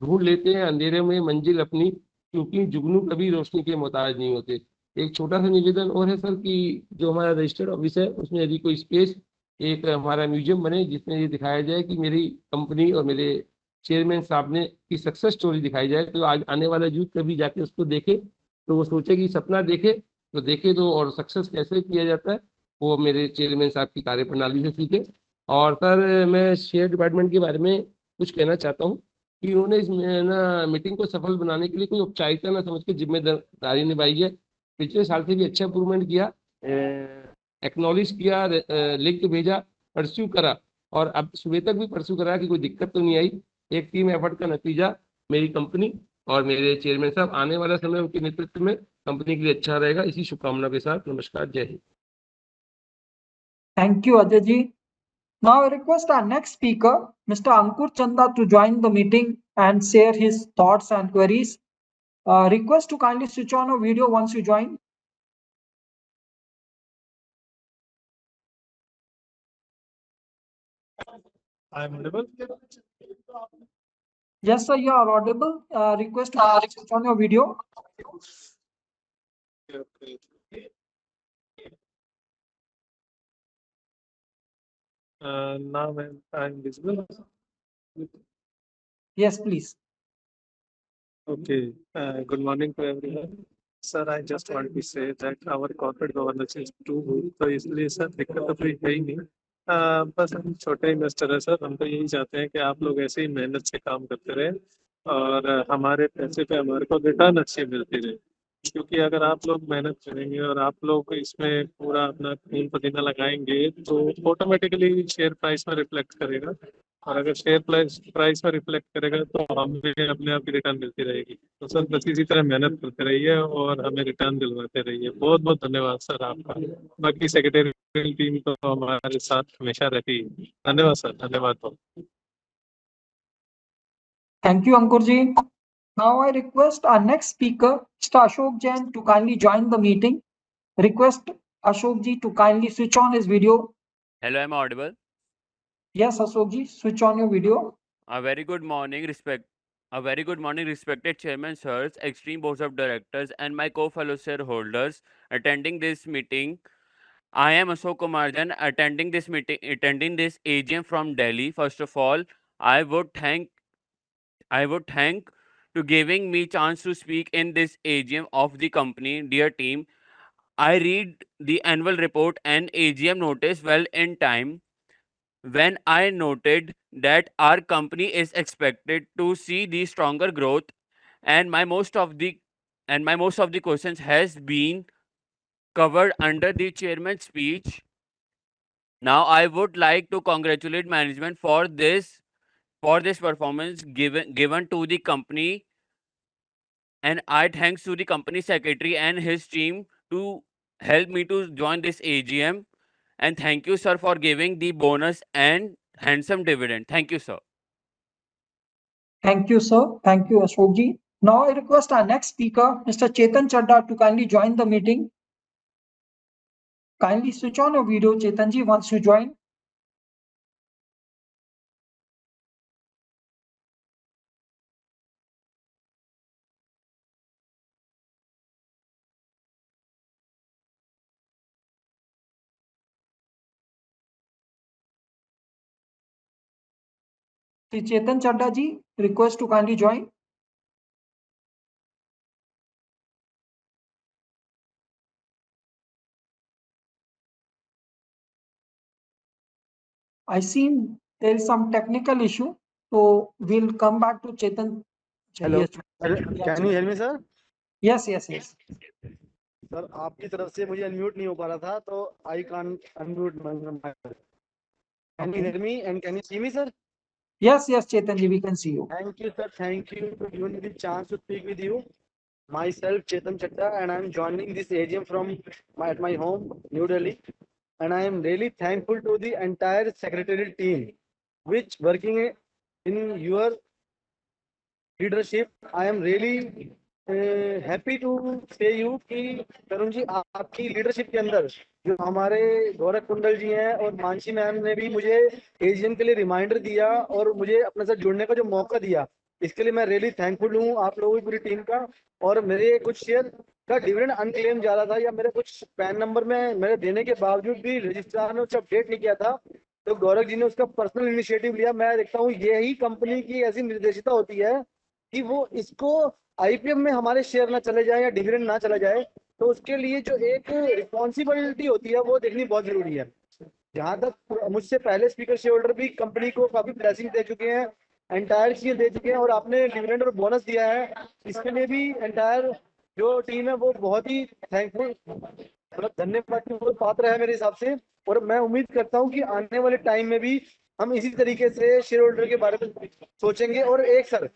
ढूंढ लेते हैं अंधेरे में मंजिल अपनी, क्योंकि जुगनू कभी रोशनी के मोहताज नहीं होते। एक छोटा सा निवेदन और है सर कि जो हमारा रजिस्टर्ड ऑफिस है उसमें यदि कोई स्पेस, एक हमारा म्यूजियम बने जिसमें ये दिखाया जाए कि मेरी कंपनी और मेरे चेयरमैन साहब ने की सक्सेस स्टोरी दिखाई जाए, तो आज आने वाला यूथ कभी जाके उसको देखे तो वो सोचे कि सपना देखे तो देखे तो, और सक्सेस कैसे किया जाता है वो मेरे चेयरमैन साहब की कार्यप्रणाली से सीखे। और सर मैं शेयर डिपार्टमेंट के बारे में कुछ कहना चाहता हूँ कि उन्होंने इस ना मीटिंग को सफल बनाने के लिए कोई औपचारिकता ना समझ के जिम्मेदारी निभाई है। पिछले साल से भी अच्छा इम्प्रूवमेंट किया, एक्नॉलेज किया, लिख के भेजा, परस्यू करा, और अब सुबह तक भी परस्यू करा कि कोई दिक्कत तो नहीं आई। एक टीम एफर्ट का नतीजा मेरी कंपनी और मेरे चेयरमैन साहब, आने वाला समय उनके नेतृत्व में कंपनी के लिए अच्छा रहेगा। इसी शुभकामना के साथ नमस्कार, जय Hind. Thank you, Ajay ji. Now I request our next speaker, Mr. Ankur Chanda, to join the meeting and share his thoughts and queries. Request to kindly switch on your video once you join. I am audible. Yes, sir, you are audible. Request to kindly switch on your video. Okay. Now I'm visible. Yes, please. Okay. Good morning to everyone. Sir, I just want to say that our corporate governance is too good. तो इसलिए sir दिक्कत तो कोई है ही नहीं। बस हम छोटे इन्वेस्टर है सर, हम तो यही चाहते हैं कि आप लोग ऐसे ही मेहनत से काम करते रहे और हमारे पैसे पे हमारे को रिटर्न अच्छी मिलती रहे। क्योंकि अगर आप लोग मेहनत करेंगे और आप लोग इसमें पूरा अपना खून पसीना लगाएंगे तो ऑटोमेटिकली शेयर प्राइस में रिफ्लेक्ट करेगा, और अगर शेयर प्राइस में रिफ्लेक्ट करेगा तो हमें अपने आप की रिटर्न मिलती रहेगी। तो सर बस इसी तरह मेहनत करते रहिए और हमें रिटर्न दिलवाते रहिए। बहुत बहुत धन्यवाद सर आपका। बाकी सेक्रेटरी टीम तो हमारे साथ हमेशा रहती है। धन्यवाद सर, धन्यवाद। Thank you, Ankur ji. Now I request our next speaker, Mr. Ashok Jain, to kindly join the meeting. Request Ashok ji to kindly switch on his video. Hello, am I audible? Yes, Ashok ji, switch on your video. A very good morning, respected chairman, sirs, extreme boards of directors, and my co-fellow shareholders attending this meeting. I am Ashok Kumar Jain, attending this AGM from Delhi. First of all, I would thank to giving me chance to speak in this AGM of the company. Dear team, I read the annual report and AGM notice well in time. When I noted that our company is expected to see the stronger growth, and my most of the questions has been covered under the chairman's speech. Now I would like to congratulate management for this performance given to the company, and I thanks to the company secretary and his team to help me to join this AGM. And thank you, sir, for giving the bonus and handsome dividend. Thank you, sir. Thank you, sir. Thank you, Ashok ji. Now I request our next speaker, Mr. Chetan Chadda, to kindly join the meeting. Kindly switch on your video, Chetan ji, once you join. Shri Chetan Chadda ji, request to kindly join. I see there is some technical issue, so we'll come back to Chetan. Hello. Yes. Can you hear me, sir? Yes, yes, yes. Sir आपकी तरफ से मुझे unmute नहीं हो पा रहा था, तो I can unmute my. Can you hear me and can you see me, sir? Yes, yes, Chetan ji, we can see you. Thank you, sir. Thank you for giving me the chance to speak with you. myself Chetan Chatta, and I'm joining this AGM from my home, New Delhi. And I am really thankful to the entire secretariat team, which working in your leadership. I am really happy to say you कि तरुण जी आपकी leadership के अंदर जो हमारे गौरव कुंडल जी हैं और Mansi ma'am ने भी मुझे एजीएम के लिए रिमाइंडर दिया और मुझे अपने साथ जुड़ने का जो मौका दिया, इसके लिए मैं रियली थैंकफुल हूँ आप लोगों की पूरी टीम का। और मेरे कुछ शेयर का डिविडेंड अनक्लेम जा रहा था या मेरे कुछ पैन नंबर में मेरे देने के बावजूद भी रजिस्ट्रार ने उसे अपडेट नहीं किया था, तो गौरव जी ने उसका पर्सनल इनिशिएटिव लिया। मैं देखता हूँ यही कंपनी की ऐसी निर्देशिता होती है कि वो इसको आईपीएम में हमारे शेयर ना चले जाए या डिविडेंड ना चला जाए, तो उसके लिए जो एक रिस्पॉन्सिबिलिटी होती है वो देखनी बहुत जरूरी है। जहां तक मुझसे पहले स्पीकर शेयर होल्डर भी कंपनी को काफी ब्लेसिंग दे चुके हैं, एंटायर चीजें दे चुके हैं और आपने डिविडेंड और बोनस दिया है, इसके लिए भी एंटायर जो टीम है वो बहुत ही थैंकफुल मतलब धन्यवाद की वो पात्र है मेरे हिसाब से। और मैं उम्मीद करता हूँ कि आने वाले टाइम में भी हम इसी तरीके से शेयर होल्डर के बारे में सोचेंगे। और एक सर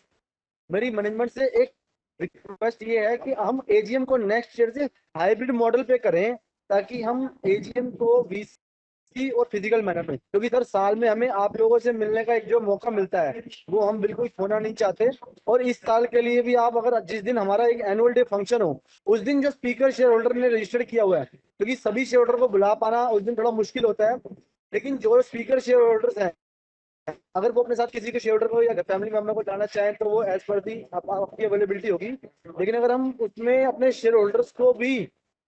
मेरी मैनेजमेंट से एक रिक्वेस्ट ये है कि हम एजीएम को नेक्स्ट ईयर से हाइब्रिड मॉडल पे करें, ताकि हम एजीएम को वीसी और फिजिकल मैनर में, क्योंकि सर साल में हमें आप लोगों से मिलने का एक जो मौका मिलता है वो हम बिल्कुल खोना नहीं चाहते। और इस साल के लिए भी आप अगर जिस दिन हमारा एक एनुअल डे फंक्शन हो उस दिन जो स्पीकर शेयर होल्डर ने रजिस्टर्ड किया हुआ है, क्योंकि सभी शेयर होल्डर को बुला पाना उस दिन थोड़ा मुश्किल होता है, लेकिन जो स्पीकर शेयर होल्डर्स हैं अगर वो अपने साथ किसी के शेयर होल्डर को या फैमिली मेंबर को जाना चाहें तो वो एज पर दी आपकी अवेलेबिलिटी होगी। लेकिन अगर हम उसमें अपने शेयर होल्डर्स को भी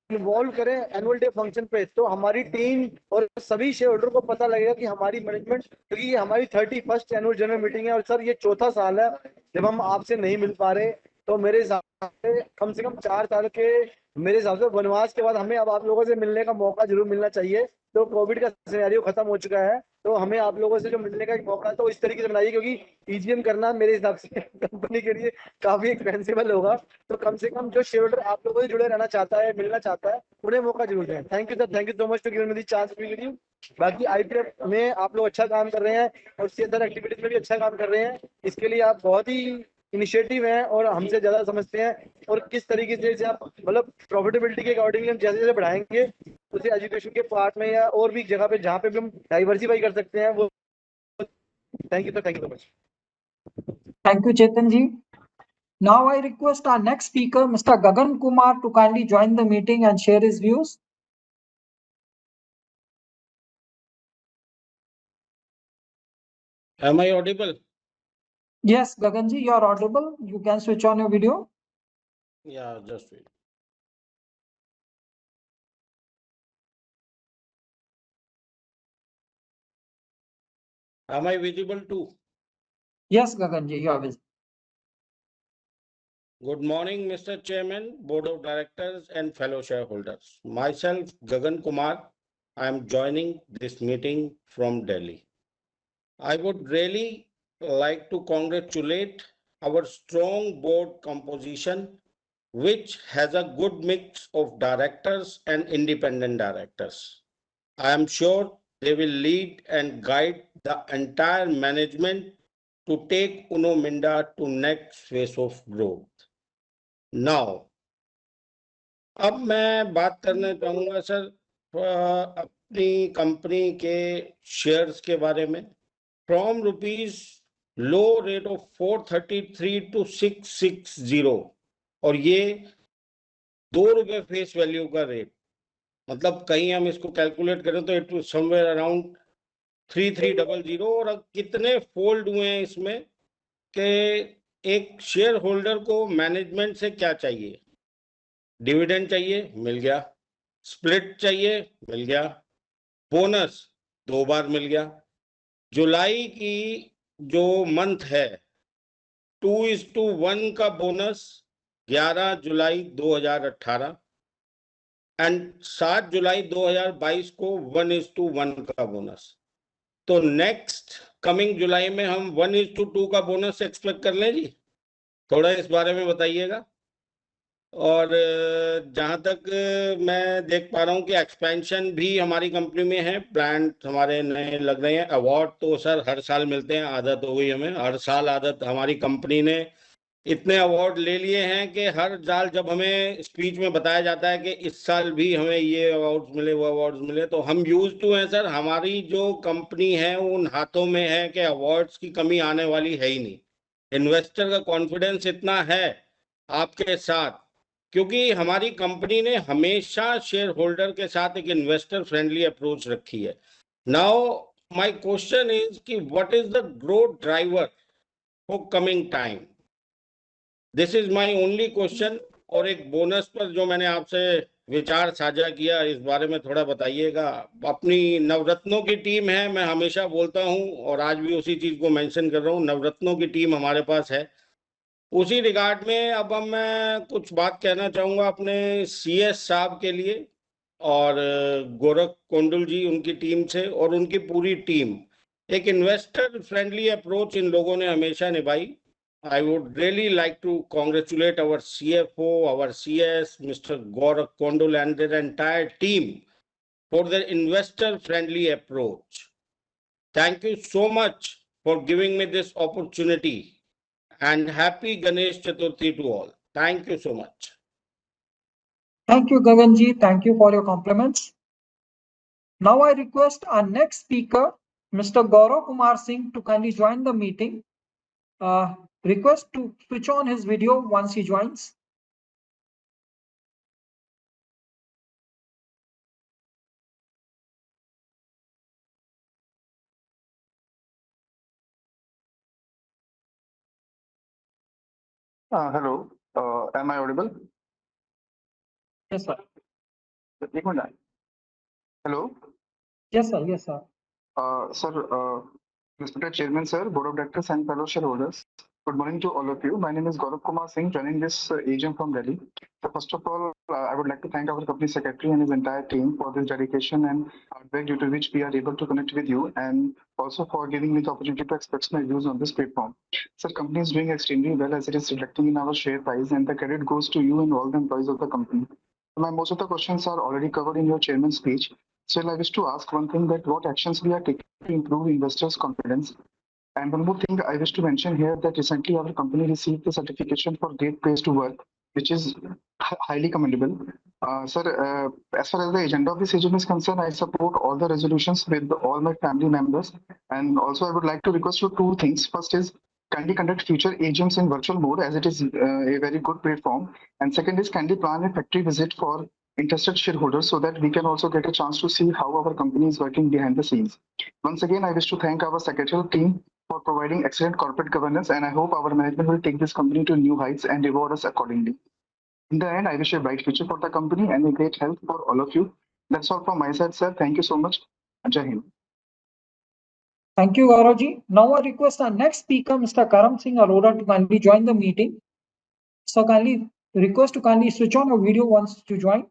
इन्वॉल्व करें एनुअल डे फंक्शन पे, तो हमारी टीम और सभी शेयर होल्डर को पता लगेगा कि हमारी मैनेजमेंट, क्योंकि ये हमारी 31st एनुअल जनरल मीटिंग है और सर ये चौथा साल है जब हम आपसे नहीं मिल पा रहे। तो मेरे हिसाब से कम 4 साल के मेरे हिसाब से वनवास के बाद हमें अब आप लोगों से मिलने का मौका जरूर मिलना चाहिए। तो कोविड का सिनेरियो खत्म हो चुका है, तो हमें आप लोगों से जो मिलने का एक मौका तो इस तरीके से बनाइए, क्योंकि ईजीएम करना मेरे हिसाब से कंपनी के लिए काफी एक्सपेंसिबल होगा। तो कम से कम जो शेयर होल्डर आप लोगों से जुड़े रहना चाहता है, मिलना चाहता है, उन्हें मौका जरूर दें। Thank you sir, thank you so much to given me the chance to meet you. बाकी आईपीएफ में आप लोग अच्छा काम कर रहे हैं और उसके अंदर एक्टिविटीज में भी अच्छा काम कर रहे हैं, इसके लिए आप बहुत ही इनिशिएटिव है और हमसे ज्यादा समझते हैं। और किस तरीके से आप मतलब प्रॉफिटेबिलिटी के अकॉर्डिंगली हम जैसे जैसे बढ़ाएंगे उसे एजुकेशन के पार्ट में या और भी जगह पे जहाँ पे भी हम डाइवर्सिफाई कर सकते हैं वो। Thank you sir, thank you so much. Thank you, Chetan ji. Now I request our next speaker, Mr. Gagan Kumar, to kindly join the meeting and share his views. Am I audible? Yes, Gagan ji, you are audible. You can switch on your video. Yeah, just wait. Am I visible too? Yes, Gagan ji, you are visible. Good morning, Mr. Chairman, Board of Directors and fellow shareholders. Myself, Gagan Kumar. I am joining this meeting from Delhi. I would really like to congratulate our strong board composition, which has a good mix of directors and independent directors. I am sure they will lead and guide the entire management to take Uno Minda to next phase of growth. Now, अब मैं बात करना चाहूंगा sir अपनी company के shares के बारे में। From rupees low rate of 433 to 660, और ये ₹2 फेस वैल्यू का रेट, मतलब कहीं हम इसको कैलकुलेट करें तो इट समवेयर अराउंड 3300। और अब कितने फोल्ड हुए हैं इसमें कि एक शेयर होल्डर को मैनेजमेंट से क्या चाहिए, डिविडेंड चाहिए, मिल गया, स्प्लिट चाहिए, मिल गया, बोनस 2 बार मिल गया। जुलाई की जो मंथ है 2:1 का बोनस 11 जुलाई 2018 एंड 7 जुलाई 2022 को 1:1 का बोनस। तो नेक्स्ट कमिंग जुलाई में हम 1:2 का बोनस एक्सपेक्ट कर लें जी, थोड़ा इस बारे में बताइएगा। और जहाँ तक मैं देख पा रहा हूँ कि एक्सपेंशन भी हमारी कंपनी में है, प्लांट हमारे नए लग रहे हैं। अवार्ड तो सर हर साल मिलते हैं, आदत हो गई हमें, हर साल आदत हमारी कंपनी ने इतने अवार्ड ले लिए हैं कि हर साल जब हमें स्पीच में बताया जाता है कि इस साल भी हमें ये अवार्ड्स मिले, वो अवार्ड्स मिले, तो हम यूज टू हैं सर। हमारी जो कंपनी है उन हाथों में है कि अवार्ड्स की कमी आने वाली है ही नहीं। इन्वेस्टर का कॉन्फिडेंस इतना है आपके साथ, क्योंकि हमारी कंपनी ने हमेशा शेयर होल्डर के साथ एक इन्वेस्टर फ्रेंडली अप्रोच रखी है। नाउ माय क्वेश्चन इज कि what is the growth driver for coming time? This is my only question. और एक बोनस पर जो मैंने आपसे विचार साझा किया, इस बारे में थोड़ा बताइएगा। अपनी नवरत्नों की टीम है, मैं हमेशा बोलता हूं और आज भी उसी चीज को मेंशन कर रहा हूं, नवरत्नों की टीम हमारे पास है। उसी रिगार्ड में अब मैं कुछ बात कहना चाहूंगा अपने सीएस साहब के लिए और गोरख कोंडल जी, उनकी टीम से और उनकी पूरी टीम। एक इन्वेस्टर फ्रेंडली अप्रोच इन लोगों ने हमेशा निभाई। I would really like to congratulate our CFO, our CS, Mr. Gaurav Kondul, and their entire team for their investor-friendly approach. Thank you so much for giving me this opportunity, and happy Ganesh Chaturthi to all. Thank you so much. Thank you, Gaganji. Thank you for your compliments. Now I request our next speaker, Mr. Gaurav Kumar Singh, to kindly join the meeting. Request to switch on his video once he joins. Hello, am I audible? Yes, sir. एक minute. Hello, Yes, sir. Yes, sir. sir, respected Chairman, sir, Board of Directors and fellow shareholders. Good morning to all of you. My name is Gaurav Kumar Singh, running this AGM from Delhi. So first of all, I would like to thank our company secretary and his entire team for this dedication and hard work due to which we are able to connect with you, and also for giving me the opportunity to express my views on this platform. Sir, company is doing extremely well as it is reflecting in our share price, and the credit goes to you and all the employees of the company. Most of the questions are already covered in your chairman's speech. Still, I wish to ask one thing, that what actions we are taking to improve investors' confidence. And one more thing I wish to mention here, that recently our company received the certification for Great Place to Work, which is highly commendable. Sir, as far as the agenda of this AGM is concerned, I support all the resolutions with all my family members. And also I would like to request you two things. First is, kindly conduct future AGMs in virtual mode, as it is a very good platform. And second is, kindly plan a factory visit for interested shareholders so that we can also get a chance to see how our company is working behind the scenes. Once again, I wish to thank our secretarial team for providing excellent corporate governance, and I hope our management will take this company to new heights and reward us accordingly. In the end, I wish a bright future for the company and a great health for all of you. That's all from my side, sir. Thank you so much. Jai Hind. Thank you, Gauravji. Now I request our next speaker, Mr. Karam Singh Arora, to kindly join the meeting. So kindly request to kindly switch on your video once to join.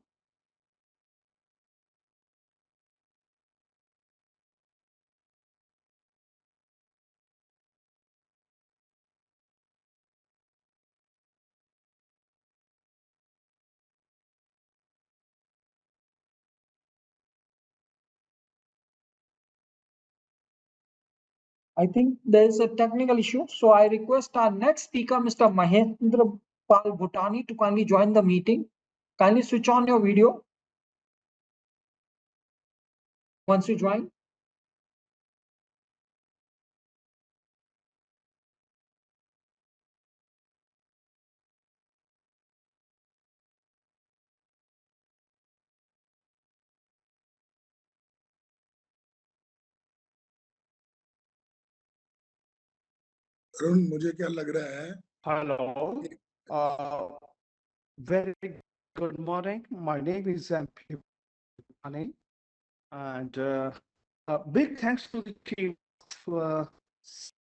I think there is a technical issue. So I request our next speaker, Mr. Mahendra Pal Bhutani, to kindly join the meeting. Kindly switch on your video once you join. Arun, मुझे क्या लग रहा है? Hello. Very good morning. My name is MP Pani, and a big thanks to the team of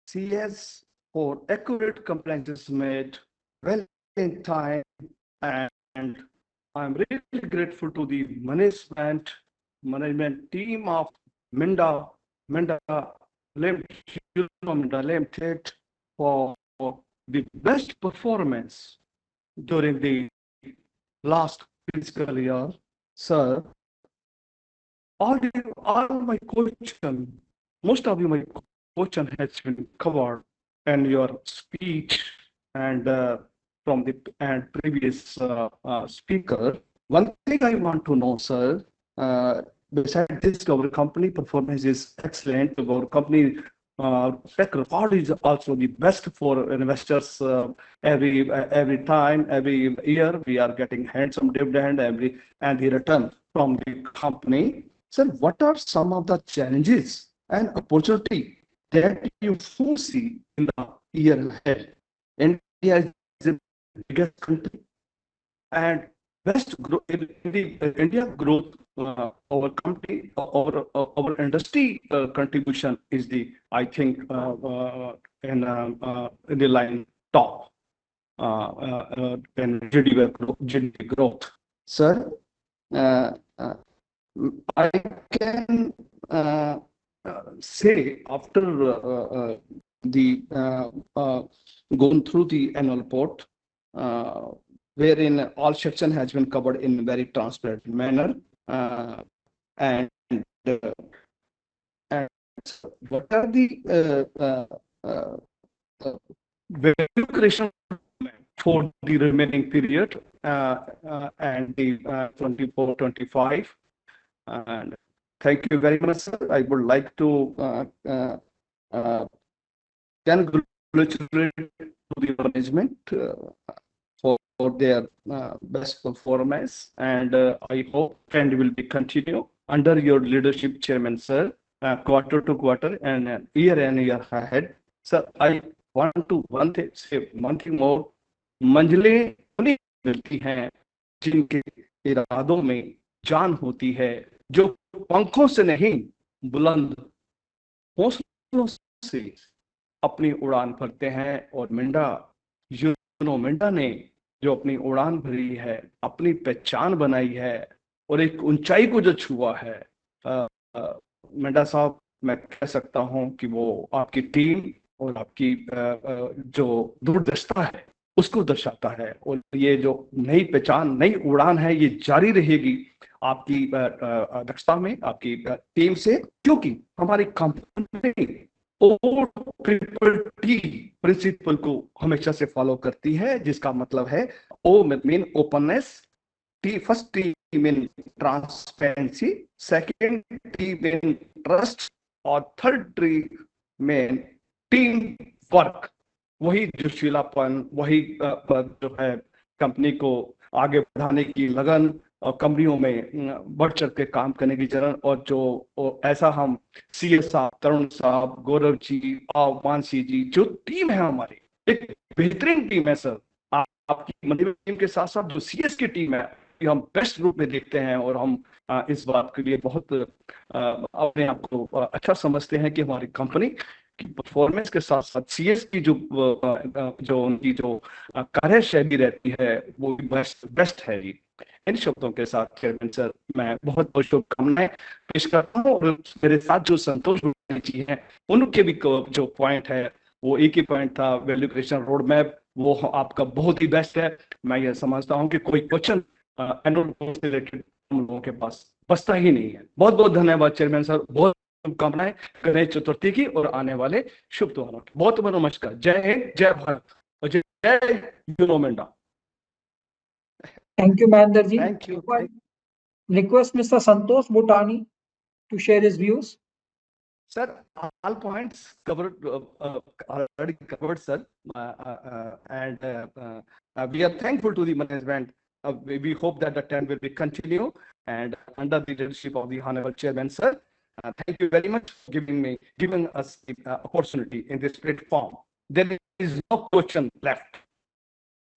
CS for accurate complaints made well in time, and I'm really grateful to the management team of Minda Limited for the best performance during the last fiscal year. Sir, all my question, most of my question has been covered in your speech. and from the previous speaker. One thing I want to know, sir, besides this, our company performance is excellent. Our company track record is also the best for investors. Every time, every year, we are getting handsome dividend and the return from the company. Sir, what are some of the challenges and opportunity that you foresee in the year ahead? India is the biggest country and best growth in the India growth. Our company, our industry contribution is the, I think, in the line top in GDP growth. Sir, I can say after the going through the annual report, wherein all section has been covered in very transparent manner, and what are the value creation for the remaining period and the 24-25. And thank you very much, sir. I would like to congratulate the management for their best performance, and I hope trend will be continue under your leadership, Chairman, sir, quarter to quarter and year ahead. Sir, I want to say one thing more. मंजिलें उन्हीं मिलती हैं जिनके इरादों में जान होती है, जो पंखों से नहीं बुलंद हौसलों से अपनी उड़ान भरते हैं। और मिंडा ने जो अपनी उड़ान भरी है, अपनी पहचान बनाई है और एक ऊंचाई को जो छुआ है, मिंडा साहब, मैं कह सकता हूं कि वो आपकी टीम और आपकी जो दूरदर्शिता है उसको दर्शाता है। और ये जो नई पहचान, नई उड़ान है, ये जारी रहेगी आपकी दक्षता में, आपकी टीम से, क्योंकि हमारी कंपनी OTT प्रिंसिपल को हमेशा से फॉलो करती है, जिसका मतलब है O mean openness, first T mean transparency, second T mean trust और third T mean team work. वही जोशीलापन, वही जो है कंपनी को आगे बढ़ाने की लगन और कंपनियों में बढ़ चढ़ के काम करने की जरूरत, और जो ऐसा हम CS साहब, तरुण साहब, गौरव जी और मानसी जी, जो टीम है हमारी, एक बेहतरीन टीम है सर। आपकी मंदिर टीम के साथ साथ जो CS की टीम है, हम बेस्ट रूप में देखते हैं और हम इस बात के लिए बहुत अपने आप को अच्छा समझते हैं कि हमारी कंपनी की परफॉर्मेंस के साथ साथ CS की जो उनकी जो कार्यशैली रहती है वो बेस्ट है। जी, इन शब्दों के साथ चेयरमैन सर, मैं बहुत बहुत शुभकामनाएं पेश करता हूँ। और मेरे साथ जो संतोष जी हैं, उनके भी जो पॉइंट है वो एक ही पॉइंट था, वैल्यू क्रिएशन रोड मैप, वो आपका बहुत ही बेस्ट है। मैं ये समझता हूँ कि कोई क्वेश्चन एनुअल से रिलेटेड हम लोगों के पास बचता ही नहीं है। बहुत बहुत धन्यवाद चेयरमैन सर, बहुत शुभकामनाएं गणेश चतुर्थी की और आने वाले शुभ त्योहारों की। बहुत बहुत नमस्कार। जय हिंद, जय भारत और जय Minda. Thank you, Mahendra ji. Thank you. Request Mr. Santosh Bhutani to share his views. Sir, all points covered, already covered, sir. And we are thankful to the management. We hope that the trend will be continue and under the leadership of the Honorable Chairman, sir. Thank you very much for giving us the opportunity in this platform. There is no question left.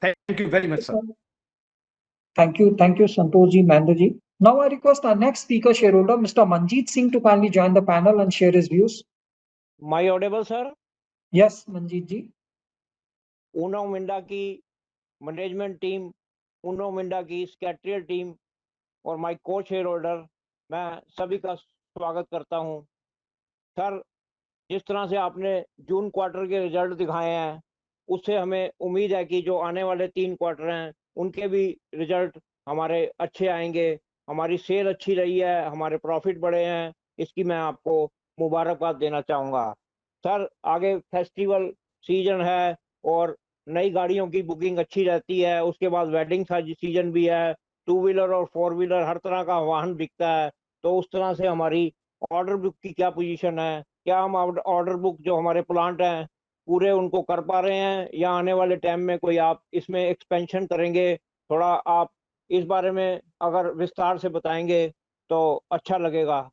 Thank you very much, sir. Thank you, Santosh ji, Mahendra ji. Now I request our next speaker shareholder, Mr. Manjeet Singh, to kindly join the panel and share his views. My audible, sir? Yes, Manjeet ji. Uno Minda की management team, Uno Minda की secretarial team और my को share holder, मैं सभी का स्वागत करता हूं। सर, जिस तरह से आपने जून क्वार्टर के रिजल्ट दिखाए हैं, उससे हमें उम्मीद है कि जो आने वाले 3 क्वार्टर हैं उनके भी रिजल्ट हमारे अच्छे आएंगे। हमारी सेल अच्छी रही है, हमारे प्रॉफिट बढ़े हैं, इसकी मैं आपको मुबारकबाद देना चाहूँगा। सर, आगे फेस्टिवल सीजन है और नई गाड़ियों की बुकिंग अच्छी रहती है। उसके बाद वेडिंग सीजन भी है, टू व्हीलर और फोर व्हीलर हर तरह का वाहन बिकता है। तो उस तरह से हमारी ऑर्डर बुक की क्या पोजीशन है, क्या हम ऑर्डर बुक जो हमारे प्लांट हैं पूरे उनको कर पा रहे हैं, या आने वाले टाइम में कोई आप इसमें एक्सपेंशन करेंगे? थोड़ा आप इस बारे में अगर विस्तार से बताएंगे तो अच्छा लगेगा।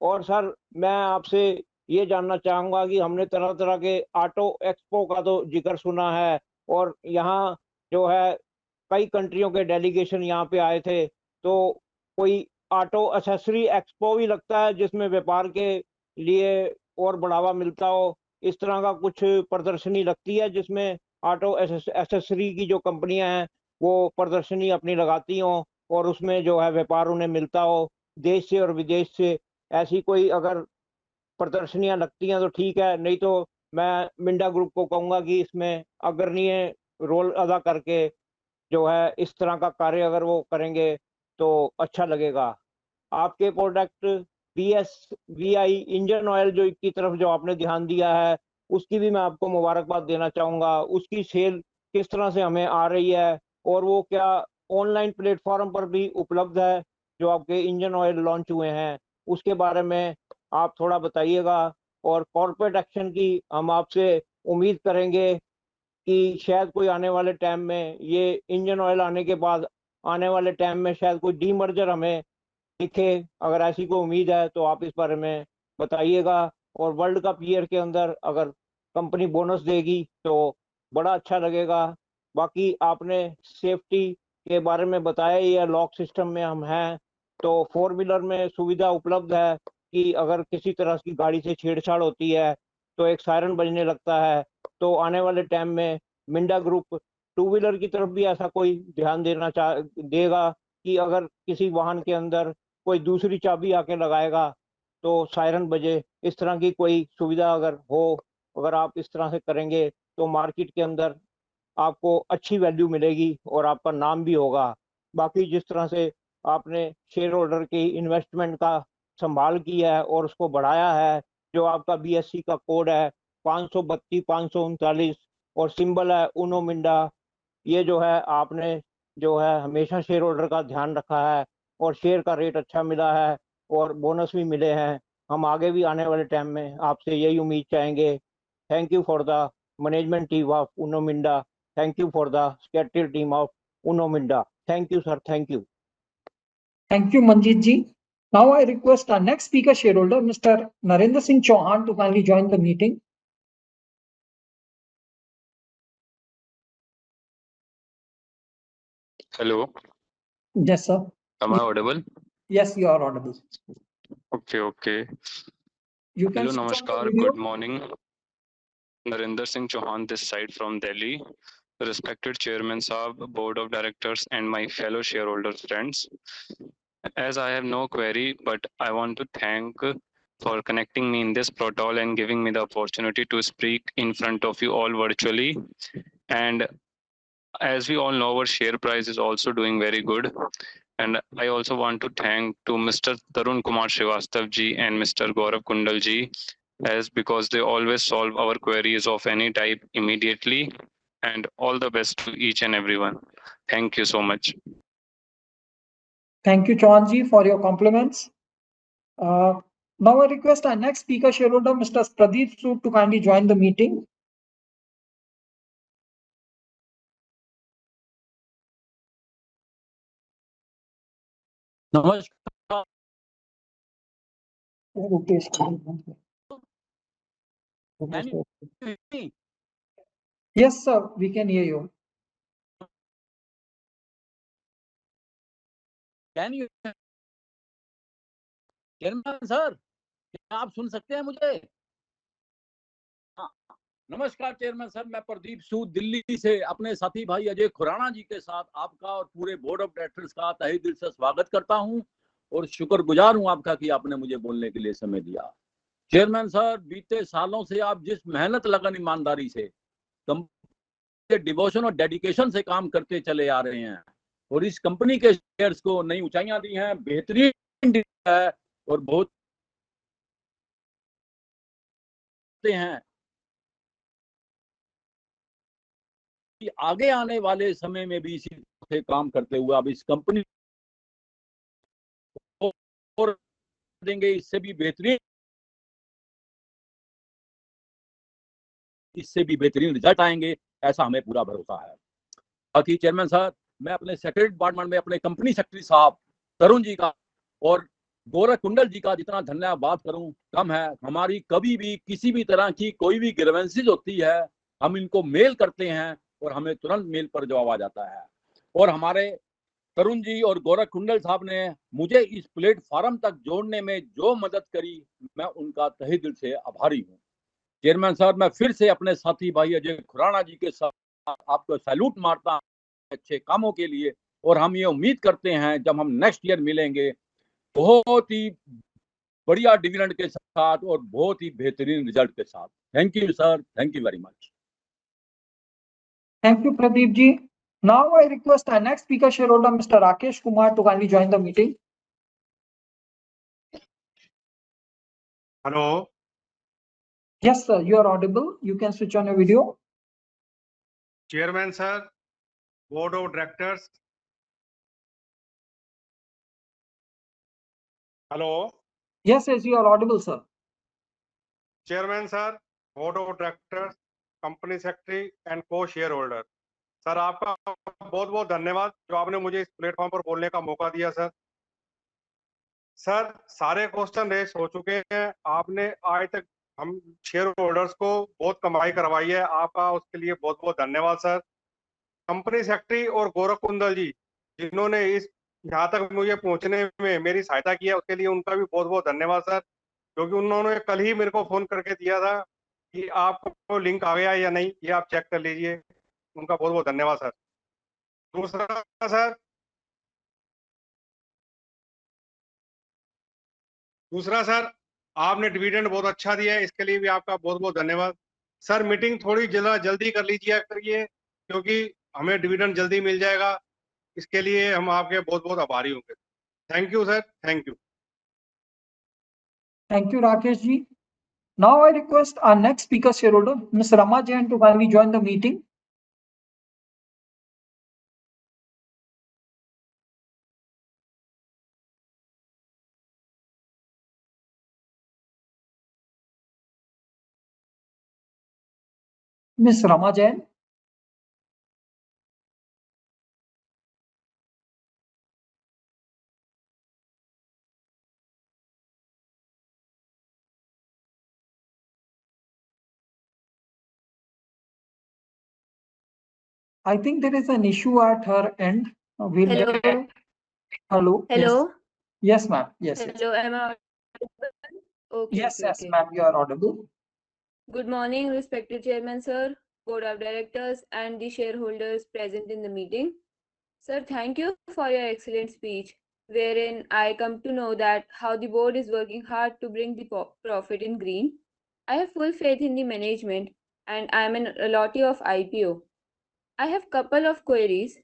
और सर मैं आपसे ये जानना चाहूंगा कि हमने तरह तरह के ऑटो एक्सपो का तो जिक्र सुना है, और यहाँ जो है कई कंट्रियों के डेलीगेशन यहाँ पे आए थे। तो कोई ऑटो एक्सेसरी एक्सपो भी लगता है जिसमें व्यापार के लिए और बढ़ावा मिलता हो? इस तरह का कुछ प्रदर्शनी लगती है जिसमें ऑटो एक्सेसरी की जो कंपनियां हैं वो प्रदर्शनी अपनी लगाती हों, और उसमें जो है व्यापार उन्हें मिलता हो देश से और विदेश से? ऐसी कोई अगर प्रदर्शनियां लगती हैं तो ठीक है, नहीं तो मैं मिंडा ग्रुप को कहूंगा कि इसमें अग्रणीय रोल अदा करके जो है इस तरह का कार्य अगर वो करेंगे तो अच्छा लगेगा। आपके प्रोडक्ट BSVI इंजन ऑयल जो की तरफ जो आपने ध्यान दिया है उसकी भी मैं आपको मुबारकबाद देना चाहूंगा। उसकी सेल किस तरह से हमें आ रही है, और वो क्या ऑनलाइन प्लेटफॉर्म पर भी उपलब्ध है? जो आपके इंजन ऑयल लॉन्च हुए हैं उसके बारे में आप थोड़ा बताइएगा। और कॉर्पोरेट एक्शन की हम आपसे उम्मीद करेंगे कि शायद कोई आने वाले टाइम में ये इंजन ऑयल आने के बाद आने वाले टाइम में शायद कोई डीमर्जर हमें दिखे। अगर ऐसी कोई उम्मीद है तो आप इस बारे में बताइएगा। और वर्ल्ड कप ईयर के अंदर अगर कंपनी बोनस देगी तो बड़ा अच्छा लगेगा। बाकी आपने सेफ्टी के बारे में बताया, ये लॉक सिस्टम में हम हैं तो फोर व्हीलर में सुविधा उपलब्ध है कि अगर किसी तरह की गाड़ी से छेड़छाड़ होती है तो एक सायरन बजने लगता है। तो आने वाले टाइम में मिंडा ग्रुप टू व्हीलर की तरफ भी ऐसा कोई ध्यान देगा कि अगर किसी वाहन के अंदर कोई दूसरी चाबी आके लगाएगा तो सायरन बजे? इस तरह की कोई सुविधा अगर हो, अगर आप इस तरह से करेंगे तो मार्केट के अंदर आपको अच्छी वैल्यू मिलेगी और आपका नाम भी होगा। बाकी जिस तरह से आपने शेयर होल्डर की इन्वेस्टमेंट का संभाल किया है और उसको बढ़ाया है, जो आपका BSC का कोड है 532 539 और सिंबल है उनो मिंडा, ये जो है आपने जो है हमेशा शेयर होल्डर का ध्यान रखा है और शेयर का रेट अच्छा मिला है और बोनस भी मिले हैं। हम आगे भी आने वाले टाइम में आपसे यही उम्मीद चाहेंगे। Thank you for the management team of Uno Minda, thank you for the secretary team of Uno Minda. Thank you sir, thank you. Thank you, Manjeet ji. Now I request our next speaker shareholder, Mr. Narendra Singh Chauhan, to kindly join the meeting. Hello, Yes, sir. am I audible? Yes, you are audible. Okay. You can Hello, switch on the Namaskar. video. Good morning. Narinder Singh Chauhan this side from Delhi. Respected Chairman Saab, Board of Directors, and my fellow shareholders, friends. As I have no query, but I want to thank for connecting me in this protocol and giving me the opportunity to speak in front of you all virtually. And as we all know, our share price is also doing very good. And I also want to thank to Mr. Tarun Kumar Srivastav ji and Mr. Gaurav Kundal ji, as because they always solve our queries of any type immediately. And all the best to each and everyone. Thank you so much. Thank you, Chauhan ji, for your compliments. Now I request our next speaker shareholder, Mr. Pradeep Sood, to kindly join the meeting. नमस्कार। Can you hear me? Yes, sir, we can hear you. Can you chairman sir, क्या आप सुन सकते हैं मुझे? हाँ, नमस्कार chairman sir, मैं प्रदीप सूद दिल्ली से अपने साथी भाई अजय खुराना जी के साथ आपका और पूरे बोर्ड ऑफ डायरेक्टर्स का तहे दिल से स्वागत करता हूं और शुक्रगुजार हूं आपका कि आपने मुझे बोलने के लिए समय दिया। चेयरमैन सर, बीते सालों से आप जिस मेहनत लगन ईमानदारी से डिवोशन और डेडिकेशन से काम करते चले आ रहे हैं और इस कंपनी के शेयर्स को नई ऊंचाइयां दी हैं, बेहतरीन है और बहुत हैं आगे आने वाले समय में भी इसी से काम करते हुए अब इस कंपनी और देंगे, इससे भी बेहतरीन रिजल्ट आएंगे, ऐसा हमें पूरा भरोसा है। बाकी चेयरमैन साहब, मैं अपने सेक्रेटरी डिपार्टमेंट में अपने कंपनी सेक्रेटरी साहब तरुण जी का और गोरख कुंडल जी का जितना धन्यवाद करूं कम है। हमारी कभी भी किसी भी तरह की कोई भी ग्रीवेंसेज होती है, हम इनको मेल करते हैं और हमें तुरंत मेल पर जवाब आ जाता है। और हमारे तरुण जी और गोरख कुंडल साहब ने मुझे इस प्लेटफॉर्म तक जोड़ने में जो मदद करी, मैं उनका तहे दिल से आभारी हूँ। चेयरमैन साहब, मैं फिर से अपने साथी भाई अजय खुराना जी के साथ आपको सैल्यूट मारता हूं अच्छे कामों के लिए, और हम ये उम्मीद करते हैं जब हम नेक्स्ट ईयर मिलेंगे बहुत ही बढ़िया डिविडेंड के साथ और बहुत ही बेहतरीन रिजल्ट के साथ। Thank you sir, thank you very much. Thank you, Pradeep ji. Now I request our next speaker shareholder, Mr. Rakesh Kumar, to kindly join the meeting. Hello. Yes, sir, you are audible. You can switch on your video. Chairman sir, Board of Directors. Hello. Yes, you are audible, sir. Chairman sir, Board of Directors, Company Secretary and Co-Shareholder. Sir आपका बहुत बहुत धन्यवाद जो आपने मुझे इस platform पर बोलने का मौका दिया सर। सर सारे क्वेश्चन रेस हो चुके हैं, आपने आज तक हम शेयर होल्डर्स को बहुत कमाई करवाई है, आपका उसके लिए बहुत बहुत धन्यवाद सर। कंपनी सेक्रेटरी और गोरख कुंदल जी जिन्होंने इस यहाँ तक मुझे पहुंचने में मेरी सहायता की है, उसके लिए उनका भी बहुत बहुत धन्यवाद सर, क्योंकि उन्होंने कल ही मेरे को फोन करके दिया था कि आपको लिंक आ गया या नहीं, ये आप चेक कर लीजिए। उनका बहुत बहुत धन्यवाद सर। दूसरा सर आपने डिविडेंड बहुत अच्छा दिया है, इसके लिए भी आपका बहुत बहुत धन्यवाद सर। मीटिंग थोड़ी जल्दी कर लीजिए करिए, क्योंकि हमें डिविडेंड जल्दी मिल जाएगा, इसके लिए हम आपके बहुत बहुत आभारी होंगे। Thank you sir, thank you. Thank you, Rakesh ji. Now I request our next speaker shareholder, Ms. Rama Jain, to kindly join the meeting. Ms. Rama Jain. I think there is an issue at her end. We'll Hello. let her. Hello. Hello. Yes, ma'am. Yes. Hello, am I audible? Okay, Yes, okay, yes, okay. ma'am. You are audible. Good morning, respected Chairman, sir, Board of Directors, and the shareholders present in the meeting. Sir, thank you for your excellent speech, wherein I come to know that how the board is working hard to bring the profit in green. I have full faith in the management, and I am an allotee of IPO. I have couple of queries.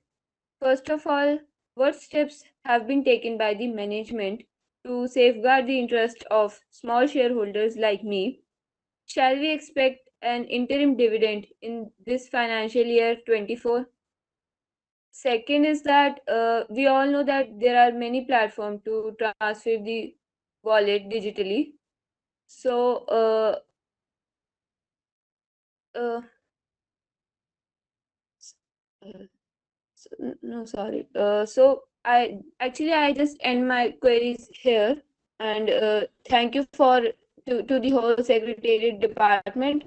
First of all, what steps have been taken by the management to safeguard the interest of small shareholders like me? Shall we expect an interim dividend in this financial year 24? Second is that we all know that there are many platforms to transfer the wallet digitally. So, uh, no, sorry. So I just end my queries here, and thank you to the whole secretariat department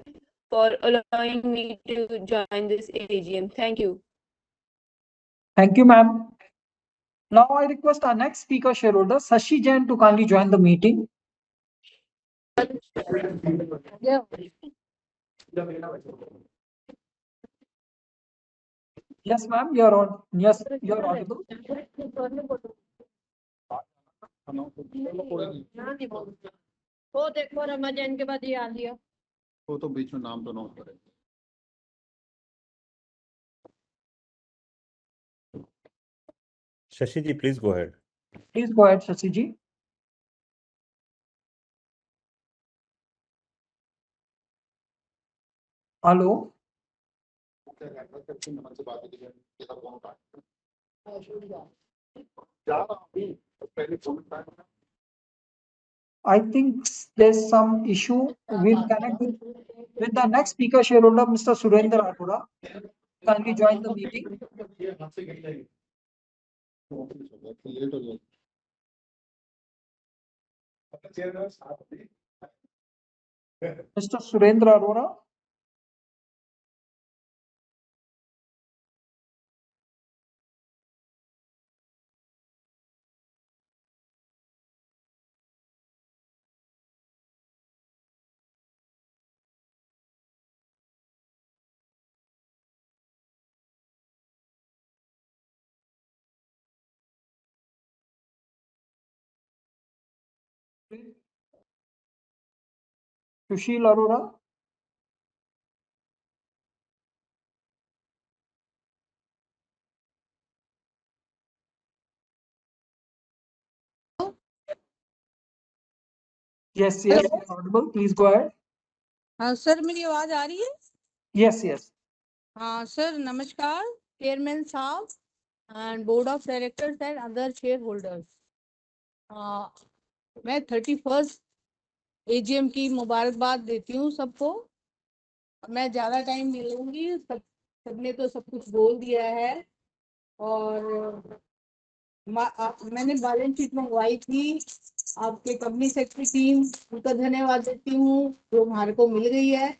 for allowing me to join this AGM. Thank you. Thank you, ma'am. Now I request our next speaker shareholder, Sashi Jain, to kindly join the meeting. Yes, ma'am. You're on. Yes, you're audible. वो देखो रमा जैन के बाद ये आ लिया। वो तो बीच में नाम तो नोट करें। Shashi ji, please go ahead. Please go ahead, Shashi ji. Hello. I think there's some issue. We'll connect with the next speaker shareholder, Mr. Surendra Arora. Kindly join the meeting. Mr. Surendra Arora. Sushil Arora. Yes, yes, you're audible. Please go ahead. हाँ sir, मेरी आवाज आ रही है? Yes, yes. हाँ sir, नमस्कार chairman साहब and board of directors and other share holders. मैं 31st AGM की मुबारकबाद देती हूँ सबको। मैं ज़्यादा टाइम नहीं लूँगी, सबने तो सब कुछ बोल दिया है। और मैंने बैलेंस शीट मंगवाई थी, आपके कंपनी सेक्रेटरी टीम उनका धन्यवाद देती हूँ जो हमारे को मिल गई है।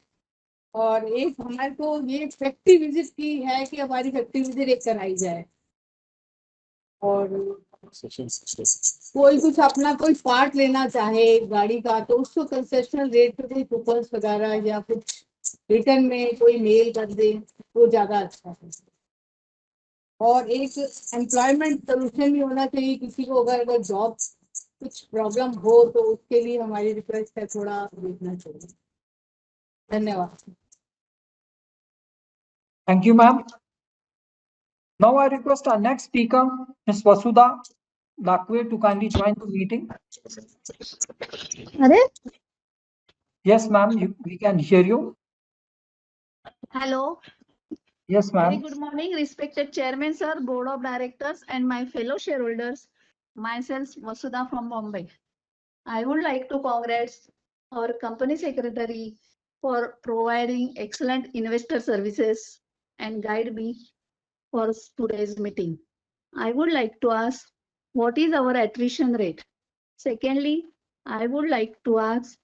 और एक हमारे को ये फैक्ट्री विजिट की है कि हमारी फैक्ट्री विजिट एक कराई जाए। और कोई कुछ अपना कोई पार्ट लेना चाहे गाड़ी का तो उसको कंसेशनल रेट पे कोई कूपन्स वगैरह या कुछ रिटर्न में कोई मेल कर दे तो ज्यादा अच्छा है। और एक एम्प्लॉयमेंट सोल्यूशन भी होना चाहिए, किसी को अगर जॉब कुछ प्रॉब्लम हो तो उसके लिए हमारी रिक्वेस्ट है, थोड़ा देखना चाहिए। धन्यवाद। Thank you, ma'am. Now I request our next speaker, Ms. Vasudha Lakwe, to kindly join the meeting. Yes, ma'am, we can hear you. Hello. Yes, Very ma'am. good morning, respected Chairman, sir, Board of Directors, and my fellow shareholders. Myself, Vasudha from Bombay. I would like to congratulate our company secretary for providing excellent investor services and guide me for today's meeting. I would like to ask, what is our attrition rate? Secondly, I would like to ask,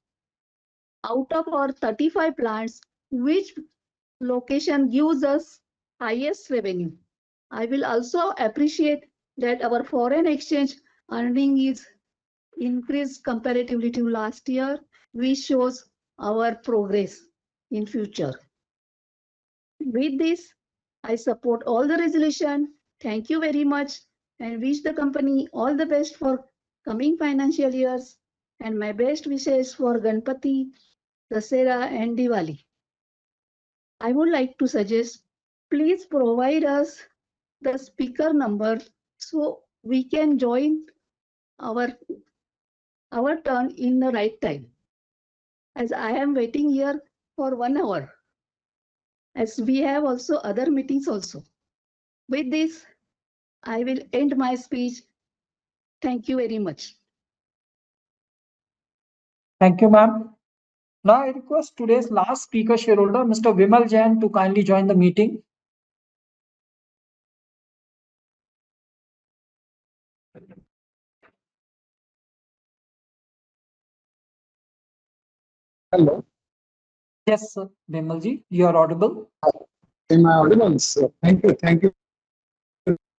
out of our 35 plants, which location gives us highest revenue? I will also appreciate that our foreign exchange earning is increased comparatively to last year, which shows our progress in future. With this, I support all the resolution. Thank you very much and wish the company all the best for coming financial years and my best wishes for Ganpati, Dasera and Diwali. I would like to suggest, please provide us the speaker number so we can join our turn in the right time. As I am waiting here for 1 hour, as we have also other meetings also. With this, I will end my speech. Thank you very much. Thank you, ma'am. Now I request today's last speaker shareholder, Mr. Vimal Jain, to kindly join the meeting. Hello. Yes, sir. Vimal ji, you are audible. Am I audible? Sir? Thank you. Thank you,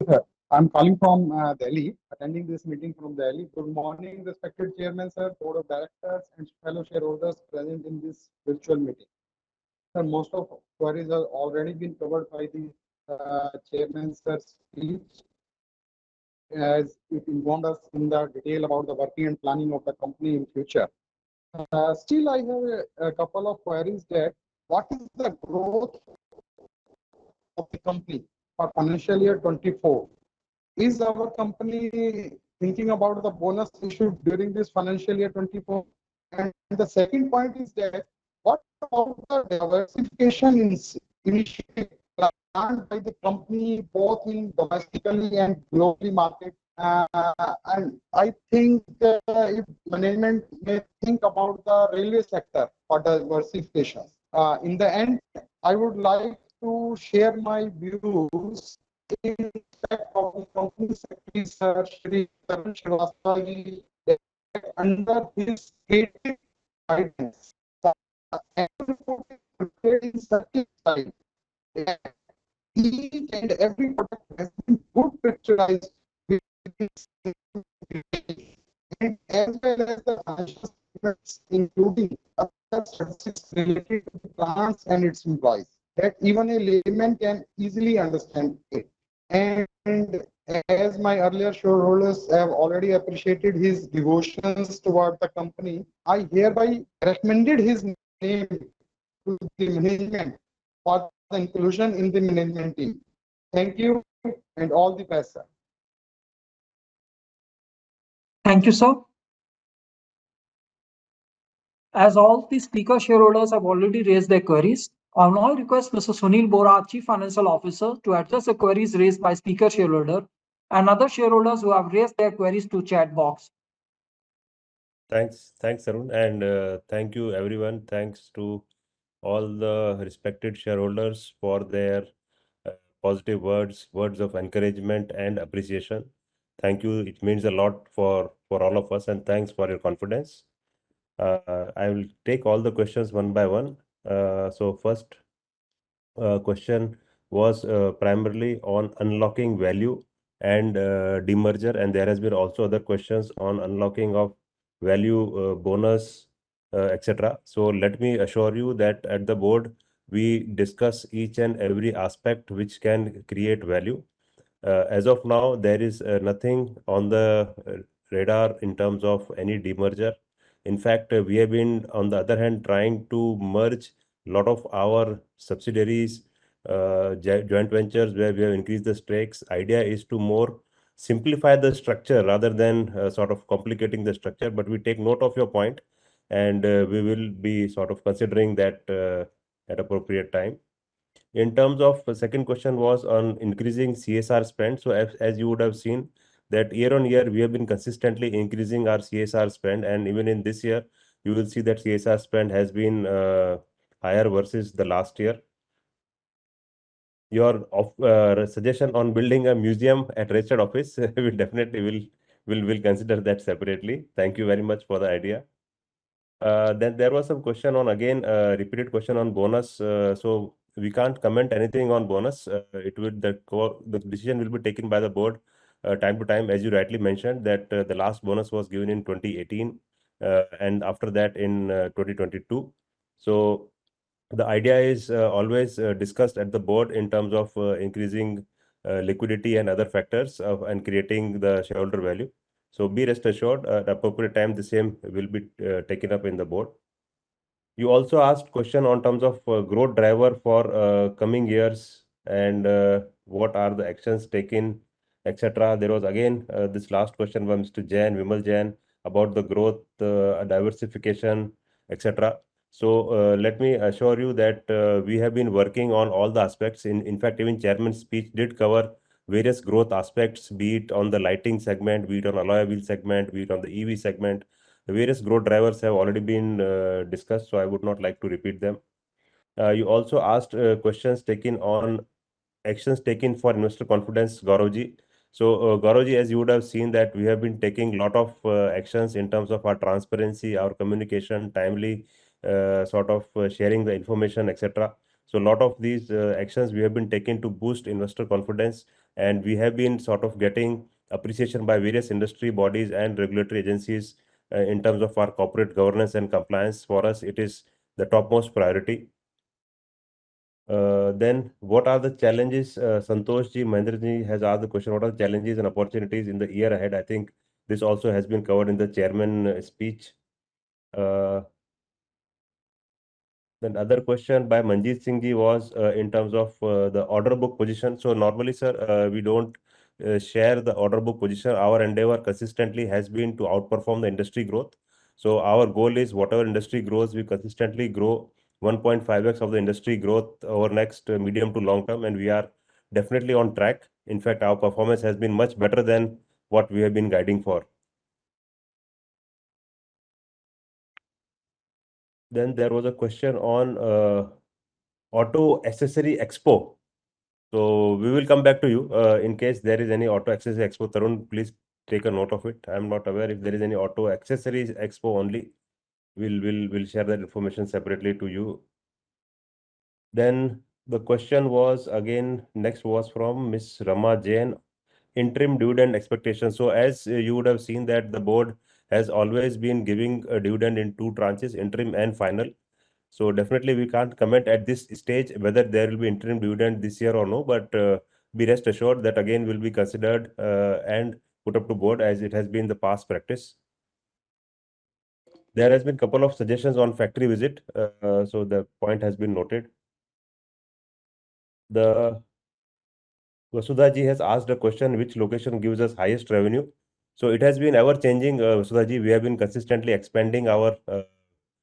sir. I'm calling from Delhi, attending this meeting from Delhi. Good morning, respected Chairman, sir, Board of Directors, and fellow shareholders present in this virtual meeting. Sir, most of queries have already been covered by the Chairman, sir's speech, as it informed us in the detail about the working and planning of the company in future. Still, I have a couple of queries that what is the growth of the company for financial year 24? Is our company thinking about the bonus issued during this financial year 24? And the second point is that what about the diversification initiative planned by the company both in domestically and globally market. And I think if management may think about the railway sector for diversification. In the end, I would like to share my views in respect of the company secretary, Sir Shri Tarun Srivastava ji, that under his creative guidance, the annual report is prepared in such a style that each and every product has been good picturized with its and as well as the financial statements, including other statistics related to the plants and its employees, that even a layman can easily understand it. And as my earlier shareholders have already appreciated his devotions toward the company, I hereby recommended his name to the management for the inclusion in the management team. Thank you and all the best, sir. Thank you, sir. As all the speaker shareholders have already raised their queries, I'll now request Mr. Sunil Bora, Chief Financial Officer, to address the queries raised by speaker shareholder and other shareholders who have raised their queries to chat box. Thanks, Arun, and thank you everyone. Thanks to all the respected shareholders for their positive words of encouragement and appreciation. Thank you. It means a lot for all of us, and thanks for your confidence. I will take all the questions one by one. So first question was primarily on unlocking value and demerger, and there has been also other questions on unlocking of value, bonus, etc. So let me assure you that at the board we discuss each and every aspect which can create value. As of now, there is nothing on the radar in terms of any demerger. In fact, we have been, on the other hand, trying to merge a lot of our subsidiaries, joint ventures where we have increased the stakes. Idea is to more simplify the structure rather than sort of complicating the structure. But we take note of your point, and we will be sort of considering that at appropriate time. In terms of the second question was on increasing CSR spend. So as you would have seen that year on year, we have been consistently increasing our CSR spend. And even in this year, you will see that CSR spend has been higher versus the last year. Your suggestion on building a museum at registered office, we definitely will consider that separately. Thank you very much for the idea. Then there was some question on, again, repeated question on bonus. So we can't comment anything on bonus. The decision will be taken by the board time to time, as you rightly mentioned, that the last bonus was given in 2018 and after that in 2022. So the idea is always discussed at the board in terms of increasing liquidity and other factors and creating the shareholder value. So be rest assured, at appropriate time, the same will be taken up in the board. You also asked question on terms of growth driver for coming years and what are the actions taken, etc. There was again this last question by Mr. Jain, Vimal Jain, about the growth, diversification, etc. So let me assure you that we have been working on all the aspects. In fact, even chairman's speech did cover various growth aspects, be it on the lighting segment, be it on alloy wheel segment, be it on the EV segment. The various growth drivers have already been discussed, so I would not like to repeat them. You also asked questions taken on actions taken for investor confidence, Gauravji. So, Gauravji, as you would have seen that we have been taking a lot of actions in terms of our transparency, our communication, timely sort of sharing the information, etc. So, a lot of these actions we have been taking to boost investor confidence, and we have been sort of getting appreciation by various industry bodies and regulatory agencies in terms of our corporate governance and compliance. For us, it is the topmost priority. Then what are the challenges? Santosh ji, Mahendra ji has asked the question, what are the challenges and opportunities in the year ahead? I think this also has been covered in the chairman speech. Then other question by Manjeet Singh ji was in terms of the order book position. So normally, sir, we don't share the order book position. Our endeavor consistently has been to outperform the industry growth. So our goal is whatever industry grows, we consistently grow 1.5x of the industry growth over next medium to long term, and we are definitely on track. In fact, our performance has been much better than what we have been guiding for. Then there was a question on Auto Accessory Expo. So we will come back to you in case there is any Auto Accessory Expo. Tarun, please take a note of it. I am not aware if there is any Auto Accessories Expo only. We'll share that information separately to you. Then the question was again, next was from Miss Rama Jain, interim dividend expectation. So as you would have seen that the board has always been giving a dividend in two tranches, interim and final. So definitely we can't comment at this stage whether there will be interim dividend this year or no, but be rest assured that again will be considered and put up to board as it has been the past practice. There has been a couple of suggestions on factory visit, so the point has been noted. The Vasudha ji has asked a question, which location gives us highest revenue? So it has been ever changing, Vasudha ji. We have been consistently expanding our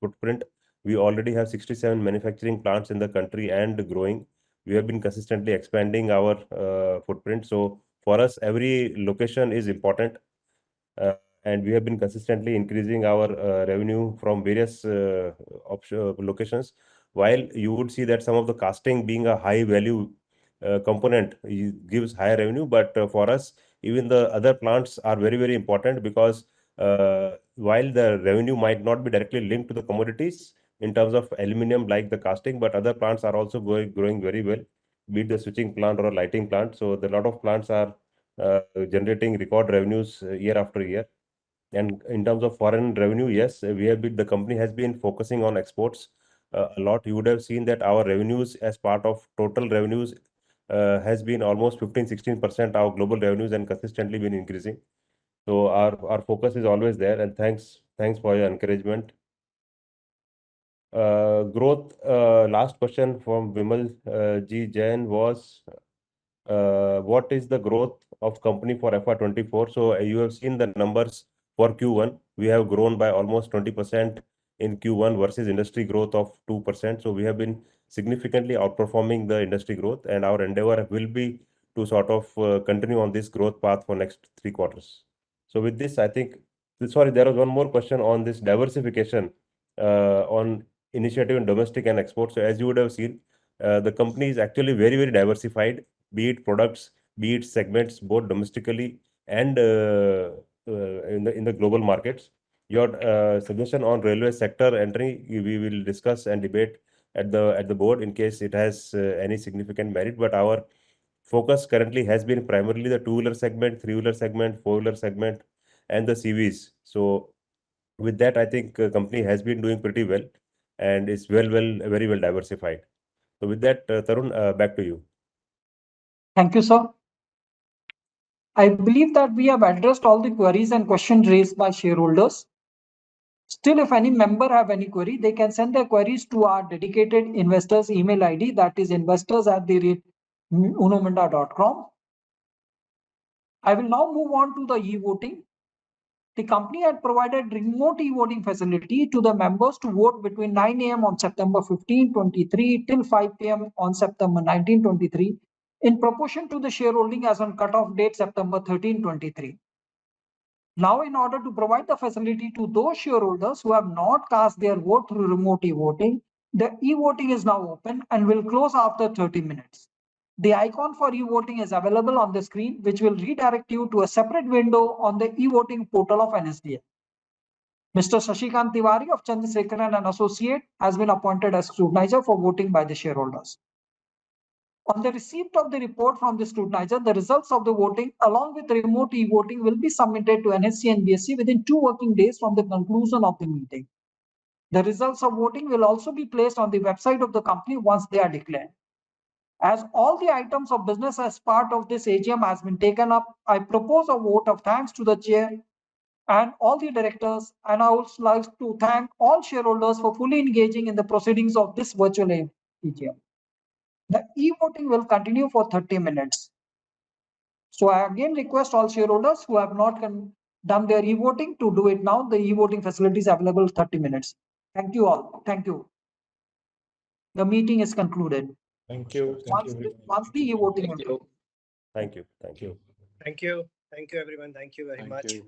footprint. We already have 67 manufacturing plants in the country and growing. We have been consistently expanding our footprint. So for us, every location is important. And we have been consistently increasing our revenue from various locations. While you would see that some of the casting being a high value component gives higher revenue, but for us, even the other plants are very, very important because while the revenue might not be directly linked to the commodities in terms of aluminum like the casting, but other plants are also growing very well, be it the switching plant or a lighting plant. So the lot of plants are generating record revenues year after year. And in terms of foreign revenue, yes, the company has been focusing on exports a lot. You would have seen that our revenues as part of total revenues has been almost 15-16% our global revenues and consistently been increasing. So our focus is always there, and thanks for your encouragement. Growth, last question from Vimal G. Jain was, what is the growth of company for FY24? So you have seen the numbers for Q1. We have grown by almost 20% in Q1 versus industry growth of 2%. So we have been significantly outperforming the industry growth, and our endeavor will be to sort of continue on this growth path for next 3 quarters. So with this, I think, sorry, there was one more question on this diversification on initiative in domestic and export. So as you would have seen, the company is actually very, very diversified, be it products, be it segments, both domestically and in the global markets. Your suggestion on railway sector entry, we will discuss and debate at the board in case it has any significant merit. But our focus currently has been primarily the two-wheeler segment, three-wheeler segment, four-wheeler segment, and the CVs. So with that, I think company has been doing pretty well and is very well diversified. So with that, Tarun, back to you. Thank you, sir. I believe that we have addressed all the queries and questions raised by shareholders. Still, if any member have any query, they can send their queries to our dedicated investors email ID, that is investors@unominda.com. I will now move on to the e-voting. The company had provided remote e-voting facility to the members to vote between 9 a.m. on September 15, 23 till 5 p.m. on September 19, 23 in proportion to the shareholding as on cutoff date September 13, 23. Now, in order to provide the facility to those shareholders who have not cast their vote through remote e-voting, the e-voting is now open and will close after 30 minutes. The icon for e-voting is available on the screen, which will redirect you to a separate window on the e-voting portal of NSDL. Mr. Shashikant Tiwari of Chandrasekharan and Associate has been appointed as scrutinizer for voting by the shareholders. On the receipt of the report from the scrutinizer, the results of the voting along with remote e-voting will be submitted to NSE and BSE within 2 working days from the conclusion of the meeting. The results of voting will also be placed on the website of the company once they are declared. As all the items of business as part of this AGM has been taken up, I propose a vote of thanks to the chair and all the directors, and I would like to thank all shareholders for fully engaging in the proceedings of this virtual AGM. The e-voting will continue for 30 minutes. So I again request all shareholders who have not done their e-voting to do it now. The e-voting facility is available 30 minutes. Thank you all. Thank you. the meeting is concluded. Thank you. Once the e-voting will come. Thank you. Thank you. Thank you. Thank you, everyone. Thank you very Thank much. you.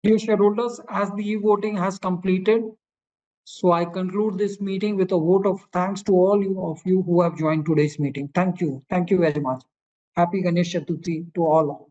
Dear shareholders, as the e-voting has completed, so I conclude this meeting with a vote of thanks to all of you who have joined today's meeting. Thank you. Thank you very much. Happy Ganesh Chaturthi to all.